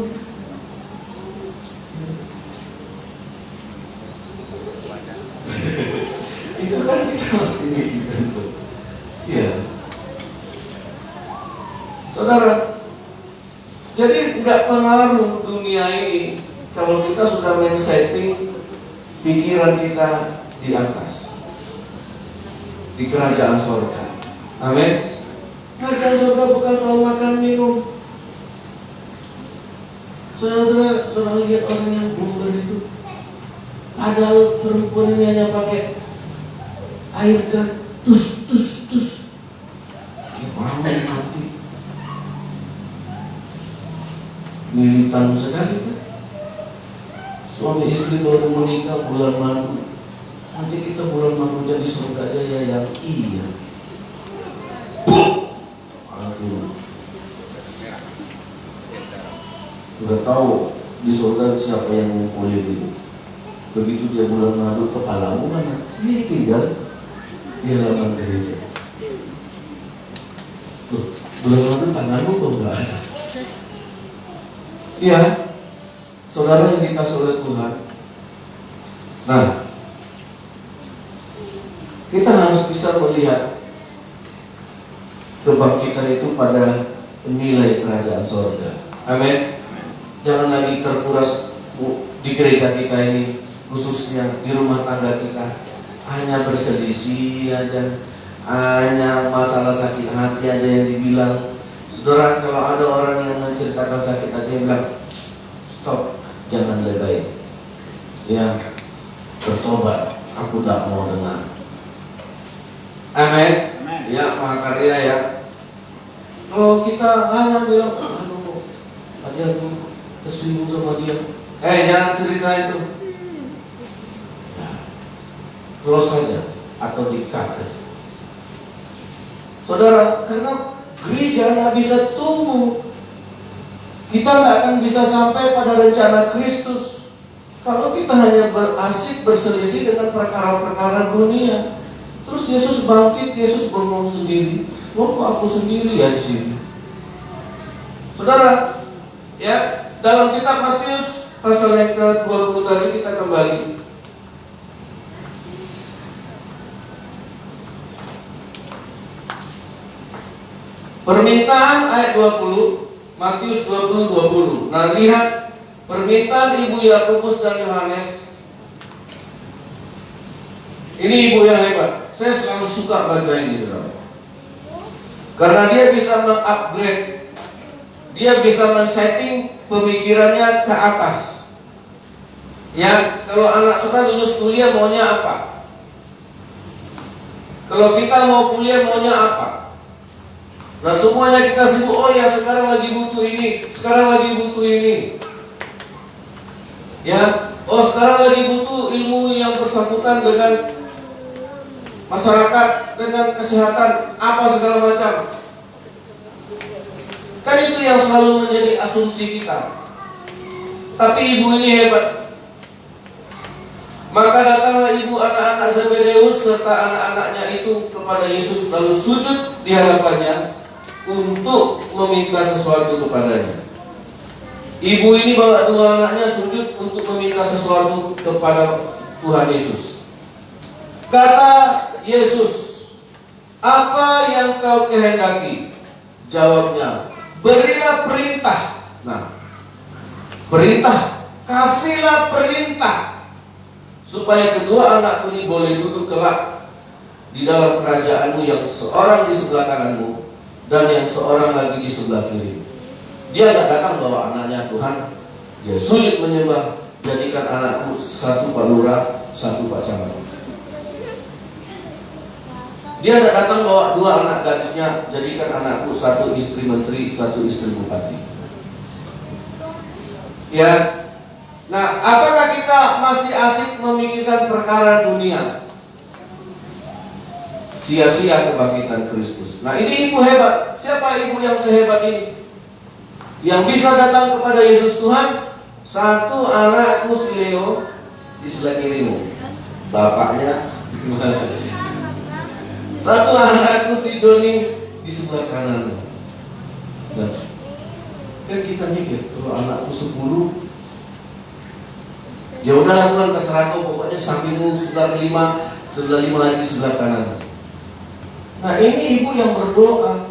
Itu kan kita masih mikirkan. Ya, saudara. Jadi nggak pengaruh dunia ini kalau kita sudah men-setting pikiran kita di atas, di kerajaan surga. Amin. Kerajaan surga bukan soal makan minum. Saudara lihat orang yang bomber itu, padahal perempuan ini hanya pakai air gun, tus, dia mau mati. Militan sekali kan. Suami istri baru menikah bulan madu, nanti kita bulan madu jadi surga aja ya, yang iya. Aduh, nggak tahu di surga siapa yang ngumpulin itu. Begitu dia bulan madu, kepalamu mana? Ini tinggal di halaman gereja. Loh, Bulan lalu tanganmu kok nggak ada. Iya, saudara yang dikasih oleh Tuhan. Nah, kita harus bisa melihat kebangkitan itu pada nilai kerajaan sorga. Amin. Jangan lagi terkuras di gereja kita ini, khususnya di rumah tangga kita, hanya berselisih aja, hanya masalah sakit hati aja yang dibilang. Saudara, kalau ada orang yang menceritakan sakit hati, yang bilang stop, jangan lebay. Ya, bertobat, aku tidak mau dengar. Amin. Ya, Mahakarya ya. Kalau kita hanya bilang, aduh, tadi aku tersinggung sama dia. Jangan cerita itu. Ya, close saja atau di-cut aja. Saudara, karena gereja tidak bisa tumbuh, kita tidak akan bisa sampai pada rencana Kristus kalau kita hanya asik berselisih dengan perkara-perkara dunia. Terus Yesus bangkit, Yesus ngomong sendiri, kok aku sendiri ya di sini. Saudara, ya, dalam kitab Matius pasal yang ke-20 tadi kita kembali. Permintaan ayat 20, Matius 20:20. Nah, lihat permintaan ibu Yakobus dan Yohanes. Ini ibu yang hebat. Saya selalu suka baca ini, saudara. Karena dia bisa mengupgrade, dia bisa men-setting pemikirannya ke atas. Ya, kalau anak saudara lulus kuliah maunya apa? Kalau kita mau kuliah maunya apa? Nah, semuanya kita sibuk, oh ya sekarang lagi butuh ini, sekarang lagi butuh ini. Ya, oh sekarang lagi butuh ilmu yang bersangkutan dengan masyarakat, dengan kesehatan, apa segala macam. Kan itu yang selalu menjadi asumsi kita. Tapi ibu ini hebat. Maka datanglah ibu anak-anak Zebedeus serta anak-anaknya itu kepada Yesus, lalu sujud di hadapannya untuk meminta sesuatu kepadanya. Ibu ini bawa dua anaknya sujud untuk meminta sesuatu kepada Tuhan Yesus. Kata Yesus, apa yang kau kehendaki? Jawabnya, berilah perintah. Nah, perintah, kasihlah perintah supaya kedua anakku ini boleh duduk kelak di dalam kerajaanmu, yang seorang di sebelah kananmu dan yang seorang lagi di sebelah kiri. Dia tidak datang bawa anaknya, Tuhan, dia sujud menyembah, jadikan anakku satu Pak Lurah, satu Pak Camat. Dia tidak datang bawa dua anak gadisnya, jadikan anakku satu istri menteri, satu istri bupati. Ya. Nah, apakah kita masih asik memikirkan perkara dunia? Sia-sia kebangkitan Kristus. Nah, ini ibu hebat. Siapa ibu yang sehebat ini? Yang bisa datang kepada Yesus, Tuhan, satu anakku si Leo di sebelah kirimu, bapaknya. Satu anakku si Joni di sebelah kananmu. Nah, kan kita mikir, kalau anakku 10, ya udah Tuhan, terserah kau, pokoknya sampingmu sebelah lima lagi di sebelah kanan. Nah, ini ibu yang berdoa.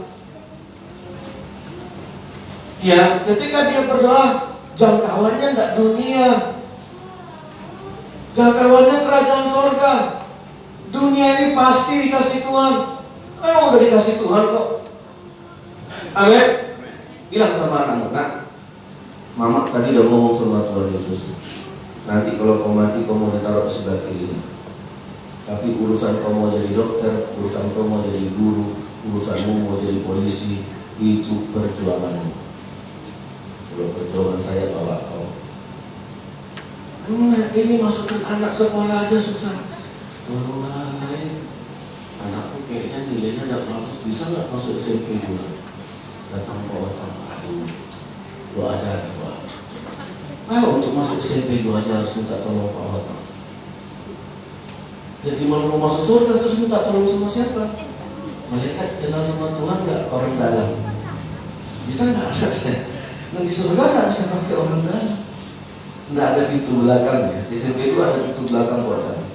Ya, ketika dia berdoa, jangkauannya enggak dunia, jangkauannya kerajaan sorga. Dunia ini pasti dikasih Tuhan. Memang udah dikasih Tuhan kok. Amin. Bilang sama anakmu, nak, mama tadi udah ngomong sama Tuhan Yesus, nanti kalau kau mati kau mau ditaruh di sebelah kirinya. Tapi urusan kau mau jadi dokter, urusan kau mau jadi guru, urusanmu mau jadi polisi, itu perjuanganmu. Kalau perjuangan saya bawa kau. Nah, ini masukkan anak sekolah aja susah. Tolonglah, anakku kayaknya nilainya tidak bagus, bisa nggak masuk SMP dulu? Datang aduh, doa aja doa. Untuk masuk SMP doa aja harus minta tolong Pak Otong. Jadi malu mau masuk surga terus minta tolong sama siapa? Malaikat kenal sama Tuhan nggak? Orang dalam. Bisa nggak ada? Nah, di surga nggak bisa pakai orang dalam. Nggak ada pintu belakang ya. Di SMP itu ada pintu belakang buat kami.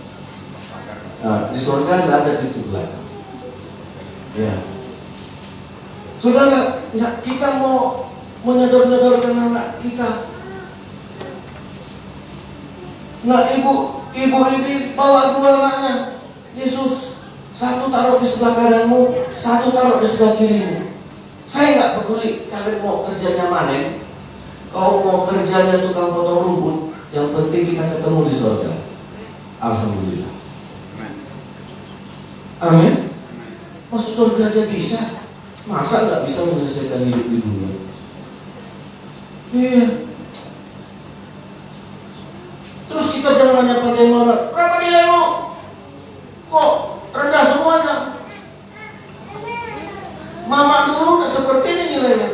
Nah, di surga nggak ada pintu belakang. Ya, saudara, nggak, kita mau menyodorkan anak kita. Nah, ibu ini bawa dua anaknya. Yesus, satu taruh di sebelah kananmu, satu taruh di sebelah kirimu. Saya nggak peduli kalian mau kerjanya manen, kau mau kerjanya tukang potong rumput, yang penting kita ketemu di surga. Alhamdulillah. Amin. Masuk surga aja bisa, masa nggak bisa menyelesaikan hidup di dunia? Iya. Terus kita jangan hanya bagaimana, berapa nilaimu? Kok rendah semuanya? Mama dulu nggak seperti ini nilainya.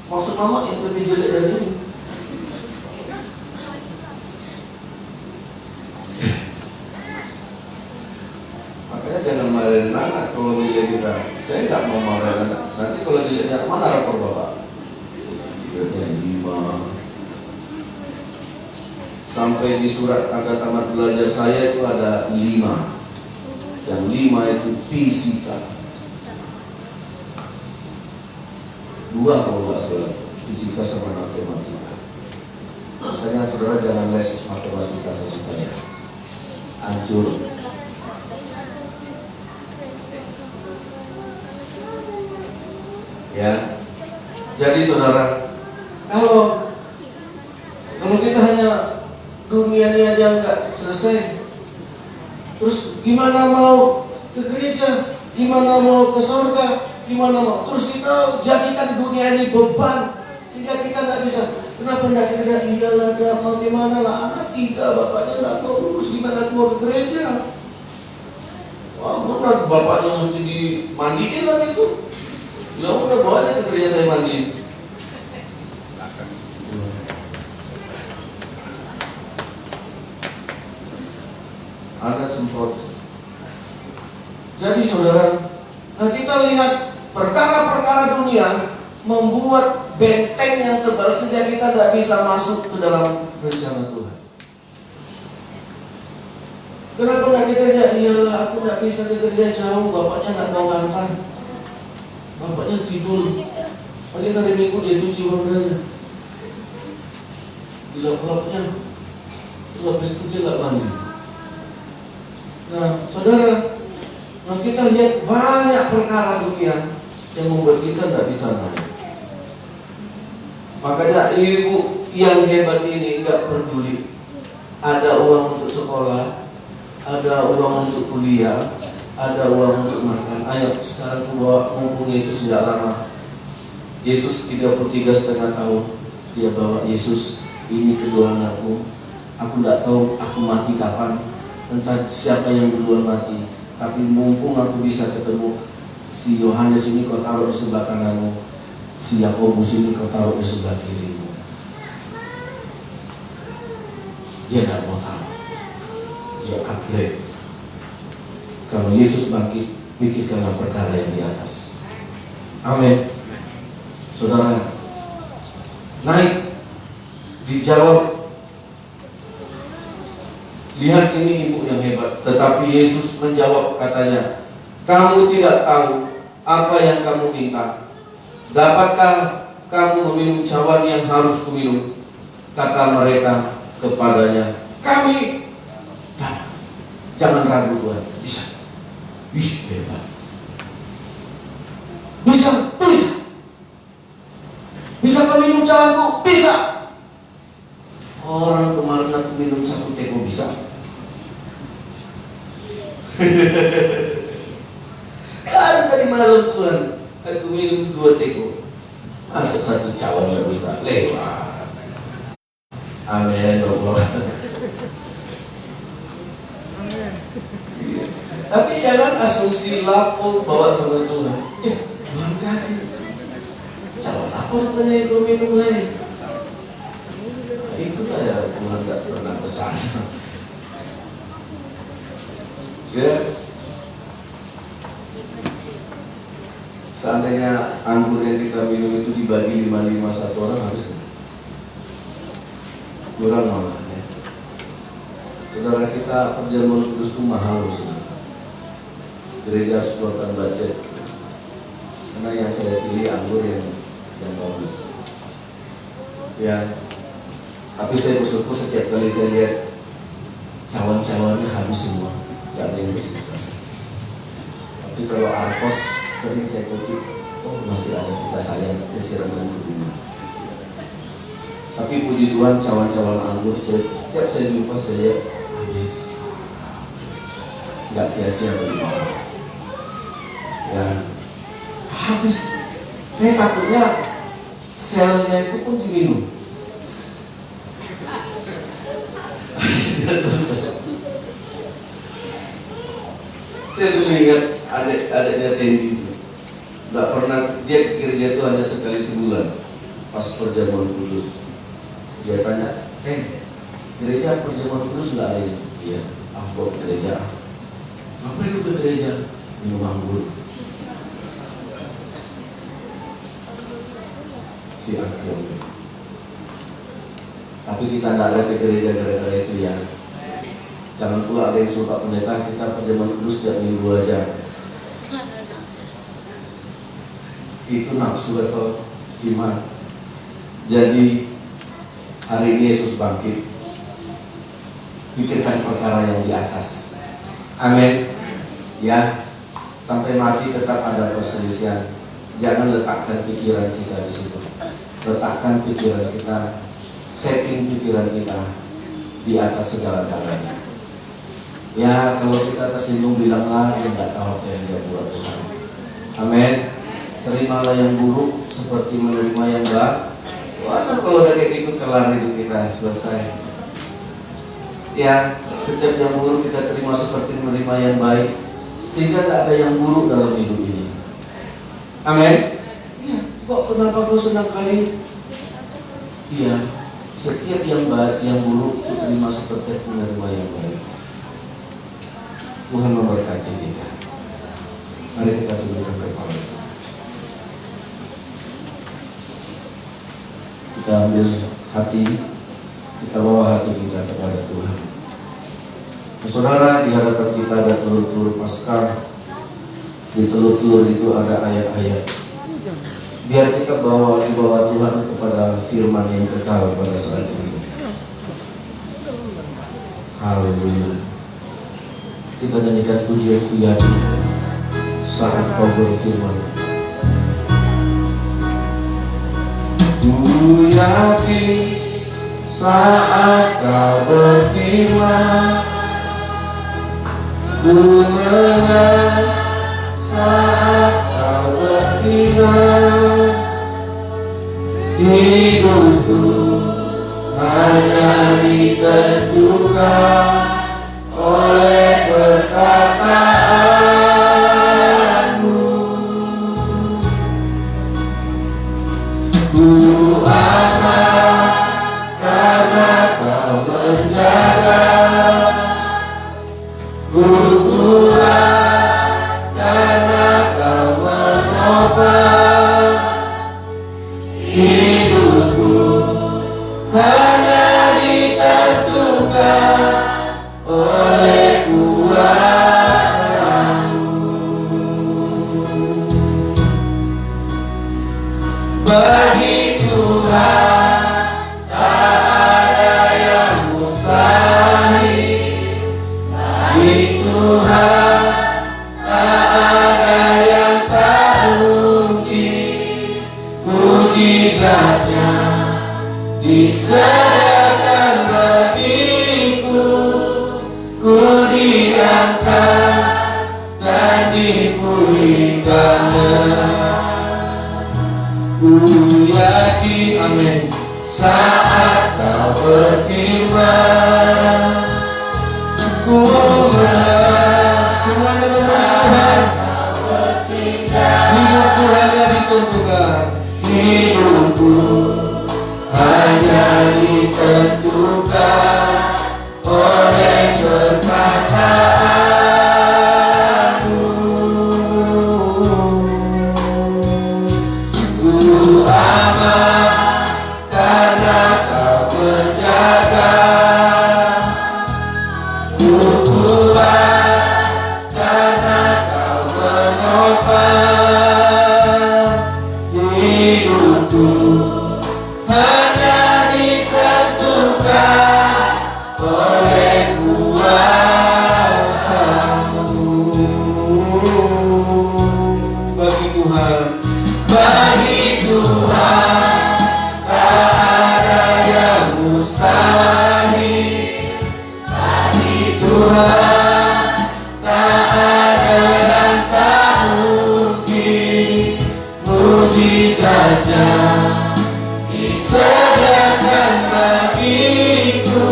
Maksud mama yang lebih jelek dari ini. Makanya jangan marahin anak kalau nilai kita. Saya nggak mau marahin anak. Nanti kalau nilainya, mana rapor bapak? Nilainya 5. Sampai di surat tanda tamat belajar saya itu ada 5. Yang 5 itu fisika. 2 kalau nggak salah, fisika sama matematika. Makanya saudara jangan les matematika sama saya, hancur. Ya, jadi saudara, kalau kita hanya dunia ini aja nggak selesai, terus gimana mau ke gereja, gimana mau ke surga? Gimana mau? Terus kita jadikan dunia ini beban sehingga kita nggak bisa. Kenapa nggak kita? Iyalah, bagaimana lah, anak 3, bapaknya nggak mau lulus, gimana mau ke gereja? Wah, benar, bapaknya mesti dimandiin lah gitu. Ya udah, bawa aja ke gereja saya mandiin. Ada semprot. Jadi saudara, nah kita lihat perkara-perkara dunia membuat benteng yang tebal sehingga kita tidak bisa masuk ke dalam rencana Tuhan. Kenapa nggak ke gereja? Iyalah, aku nggak bisa ke gereja jauh, bapaknya nggak mau ngantar, bapaknya tidur. Paling hari Minggu dia cuci bandanya, dilap-lapnya, terus habis itu dia nggak mandi. Nah, saudara, nah kita lihat banyak perkara dunia yang membuat kita tidak bisa naik. Makanya ibu yang hebat ini nggak peduli. Ada uang untuk sekolah, ada uang untuk kuliah, ada uang untuk makan. Ayo sekarang aku bawa, mumpung Yesus tidak lama. Yesus 33,5 tahun. Dia bawa, Yesus, ini kedua anakku. Aku tidak tahu aku mati kapan, entah siapa yang duluan mati. Tapi mumpung aku bisa ketemu si Yohanes ini, kau taruh di sebelah kananmu, si Yakobus ini kau taruh di sebelah kirimu. Dia tidak mau tahu. Dia upgrade. Kalau Yesus bangkit, pikirkanlah perkara yang di atas. Amin. Saudara, naik, dijawab. Lihat ini ibu yang hebat. Tetapi Yesus menjawab, katanya, kamu tidak tahu apa yang kamu minta. Dapatkah kamu meminum cawan yang harus kuminum? Kata mereka kepadanya, kami. Nah, jangan ragu Tuhan, bisa. Wih, hebat. Bisa. Bisa kau minum cawanku? Bisa. Orang kemarin aku minum 1 teko bisa. Baru tadi malam Tuhan aku minum 2 teko. Masuk 1 cawan nggak bisa. Lewat. Amin. Tapi jangan asumsi lapor bawa sama Tuhan. Tuhan kaki. Cawan apa rupanya itu minum lain? Itulah ya Tuhan gak pernah pesan. Ya, Seandainya anggur yang kita minum itu dibagi 5-5 satu orang habis nggak? Kurang malah ya. Saudara, kita perjamuan kudus itu mahal loh saudara. Gereja harus keluarkan budget. Karena yang saya pilih anggur yang bagus. Ya, tapi saya bersyukur setiap kali saya lihat cawan-cawannya habis semua, tidak ada yang bersisa. Tapi kalau Arkos sering saya kutip, oh masih ada sisa, saya siram dengan bunga. Tapi puji Tuhan, cawan-cawan anggur setiap saya jumpa saya lihat habis, nggak sia-sia beli mahal. Ya, habis. Saya takutnya selnya itu pun diminum. Saya dulu ingat adiknya Tendi itu, nggak pernah, dia ke gereja itu hanya sekali sebulan pas perjamuan kudus. Dia tanya, gereja perjamuan kudus nggak ada ini? Iya, gua ke gereja. Ngapain lu ke gereja? Minum anggur. Si Akyong. Tapi kita tidak ada ke gereja gara-gara itu ya. Jangan pula ada yang suka pendeta, kita perjamuan kudus tiap minggu aja. Itu nafsu atau iman. Jadi hari ini Yesus bangkit. Pikirkan perkara yang di atas. Amin. Ya, sampai mati tetap ada perselisihan. Jangan letakkan pikiran kita di situ. Letakkan pikiran kita, setting pikiran kita di atas segala-galanya. Ya, kalau kita tersinggung bilanglah dia nggak tahu apa yang dia buat Tuhan. Amin. Terimalah yang buruk seperti menerima yang baik. Waduh, kalau udah kayak gitu kelar hidup kita, selesai. Ya, setiap yang buruk kita terima seperti menerima yang baik, sehingga tidak ada yang buruk dalam hidup ini. Amin. Ya, kok kenapa kau senang kali? Iya, setiap yang baik, yang buruk diterima seperti menerima yang baik. Tuhan memberkati kita. Mari kita tundukkan kepala. Kita ambil hati, kita bawa hati kita kepada Tuhan. Saudara, di hadapan kita ada telur-telur Paskah. Di telur-telur itu ada ayat-ayat. Biar kita dibawa Tuhan kepada firman yang kekal pada saat ini. Haleluya. Kita nyanyikan pujian Ku Yakin saat Kau berfirman. Ku yakin saat Kau berfirman, ku menang saat Kau berfirman. Hidupku hanya ditentukan oleh perkataanmu. Ku aman karena Kau menjaga. Ku kuat karena Kau menopang. Hidupku hanya ditentukan oleh kuasa-Mu. Bagi Tuhan tak ada yang mustahil. Bagi Tuhan tak ada yang tak mungkin. Mujizatnya disediakan bagiku. Ku diangkat dan dipulihkannya. Ku yakin, amin, saat Kau berfirman, ku menang. Semuanya menang. Hidupku hanya ditentukan. Hidupku hanya ditentukan oleh perkataan-Mu. hanya ditentukan oleh kuasa-Mu. Bagi Tuhan, Bagi Tuhan tak ada yang mustahil. Bagi Tuhan tak ada yang tak mungkin. Mujizatnya disediakan bagiku,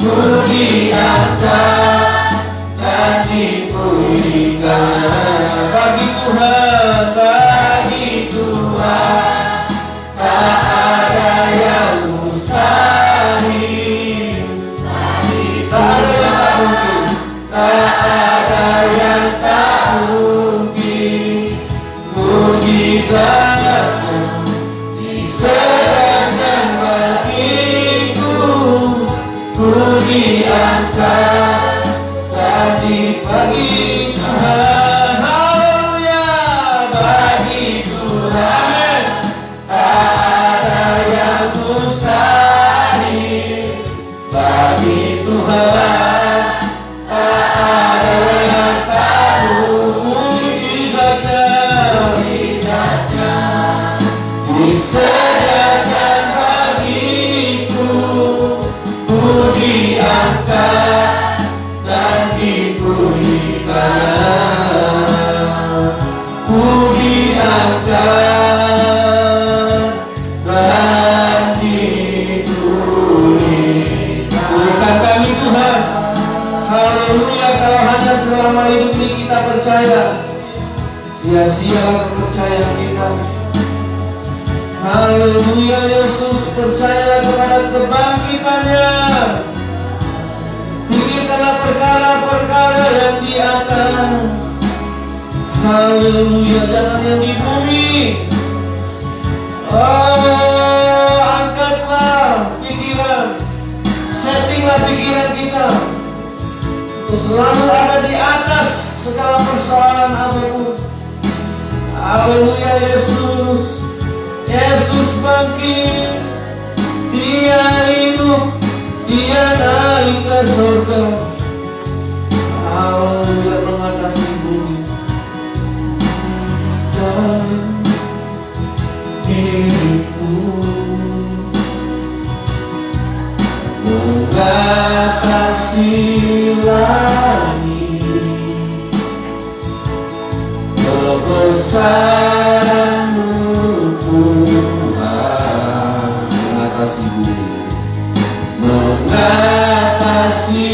ku diangkat dan dipulihkan. bagi Tuhan, Bagi Tuhan tak ada yang mustahil. Tak ada yang tak mungkin. Tak ada yang tak mungkin. Mujizatnya disediakan bagiku, ku diangkat dan dibagi Tuhan. Haleluya. Bagi Tuhan tak ada yang mustahil. Bagi Tuhan tak ada yang tak mujizatnya disediakan bagiku, ku diangkat dan dipulihkan. Ku diangkat dan dipulihkan. pulihkan kami Tuhan. Haleluya, kalau hanya selama hidup ini kita percaya, sia-sia kepercayaan kita. Haleluya, Yesus, percayalah kepada kebangkitannya. Pikirkanlah perkara-perkara yang di atas. Haleluya, jangan yang di bumi. Oh, angkatlah pikiran, settinglah pikiran kita untuk selalu ada di atas segala persoalan apapun. Haleluya, Yesus. Yesus bangkit, Dia hidup, Dia naik ke surga. Haleluya, mengatasi bumi dan diriku, mengatasi langit, kebesaran-Mu Tuhan, mengatasi bumi, mengatasi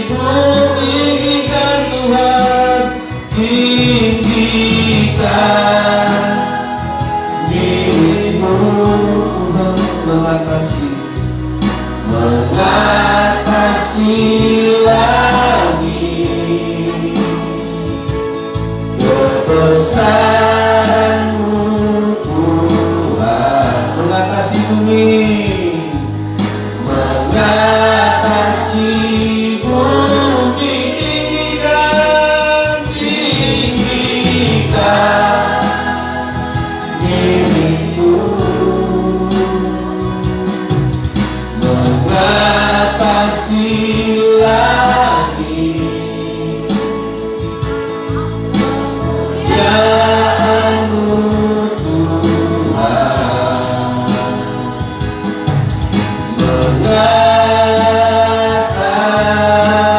bumi, tinggikan Tuhan, tinggikan diri-Mu Tuhan, mengatasi langit, kebesaran-Mu Tuhan, mengatasi bumi, mengatasi bumi, tinggikan diri-Mu, mengatasi langit, kemuliaan-Mu Tuhan,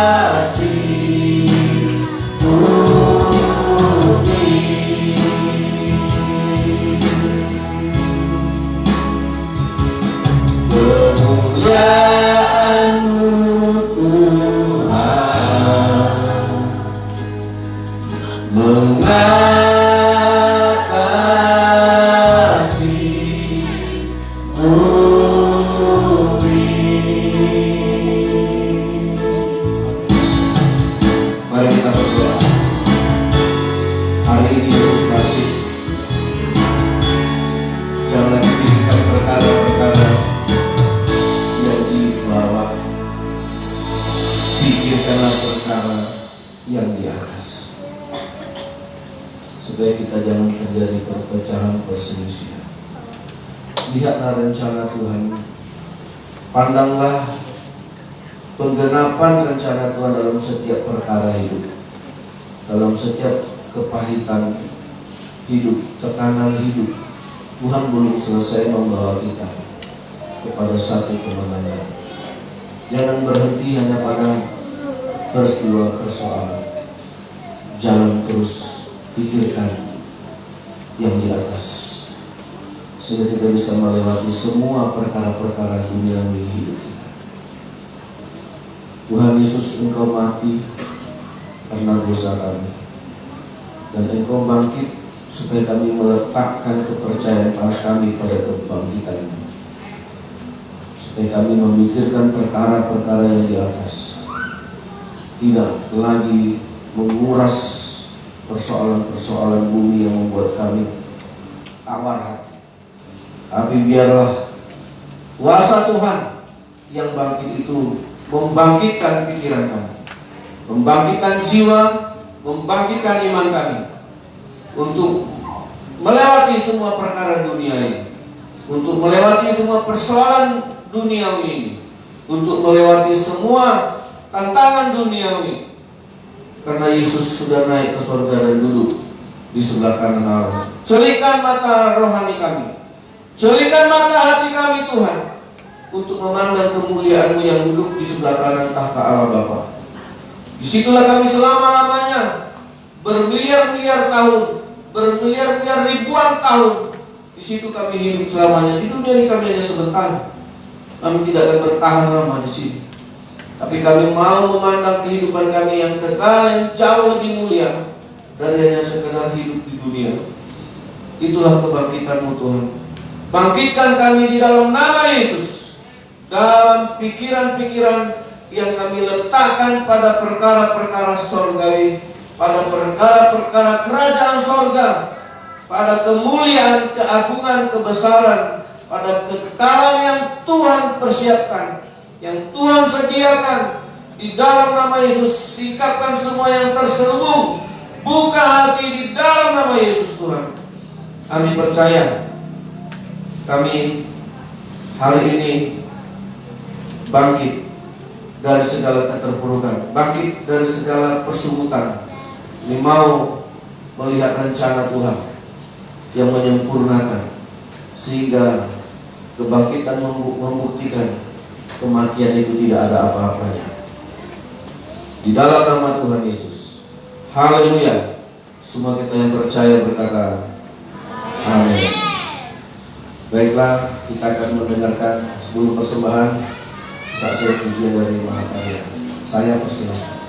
mengatasi bumi. Kemuliaan-Mu Tuhan, mengatasi bumi. Mari kita berdoa. Hari ini Yesus bangkit. Jangan lagi pikirkan perkara-perkara yang di bawah. Pikirkanlah perkara yang di atas, supaya kita jangan terjadi perpecahan, perselisihan. lihatlah rencana Tuhan. Pandanglah penggenapan rencana Tuhan dalam setiap perkara hidup, dalam setiap kepahitan hidup, tekanan hidup. Tuhan belum selesai membawa kita kepada satu kemenangan. Jangan berhenti hanya pada peristiwa persoalan. Jalan terus, pikirkan yang di atas, sehingga kita bisa melewati semua perkara-perkara duniawi hidup kita. Tuhan Yesus, Engkau mati karena dosa kami, dan Engkau bangkit supaya kami meletakkan kepercayaan kami pada kebangkitan, supaya kami memikirkan perkara-perkara yang di atas, tidak lagi menguras persoalan-persoalan bumi yang membuat kami tawar hati. Tapi biarlah kuasa Tuhan yang bangkit itu membangkitkan pikiran kami, membangkitkan jiwa, membangkitkan iman kami untuk melewati semua perkara dunia ini, untuk melewati semua persoalan duniawi ini, untuk melewati semua tantangan duniawi, karena Yesus sudah naik ke surga dan duduk di sebelah kanan Allah. Celikan mata rohani kami, celikan mata hati kami Tuhan, untuk memandang kemuliaan-Mu yang duduk di sebelah kanan tahta Allah Bapa. Disitulah kami selama-lamanya, bermiliar-miliar tahun, bermiliar-miliar ribuan tahun. Di situ kami hidup selamanya. Di dunia ini kami hanya sebentar. Kami tidak akan bertahan lama di sini. Tapi kami mau memandang kehidupan kami yang kekal, yang jauh lebih mulia dari hanya sekedar hidup di dunia. Itulah kebangkitan-Mu Tuhan. Bangkitkan kami di dalam nama Yesus, dalam pikiran-pikiran yang kami letakkan pada perkara-perkara sorgawi, pada perkara-perkara kerajaan sorga, pada kemuliaan, keagungan, kebesaran, pada kekekalan yang Tuhan persiapkan, yang Tuhan sediakan. Di dalam nama Yesus, sikapkan semua yang terselubung, buka hati di dalam nama Yesus Tuhan. Kami percaya, kami hari ini bangkit dari segala keterpurukan, bangkit dari segala persungutan. Kami mau melihat rencana Tuhan yang menyempurnakan, sehingga kebangkitan membuktikan kematian itu tidak ada apa-apanya. Di dalam nama Tuhan Yesus, haleluya. Semua kita yang percaya berkata amin. Baiklah, kita akan mendengarkan sebelum persembahan saksi pujian dari Mahakarya. Saya persilakan.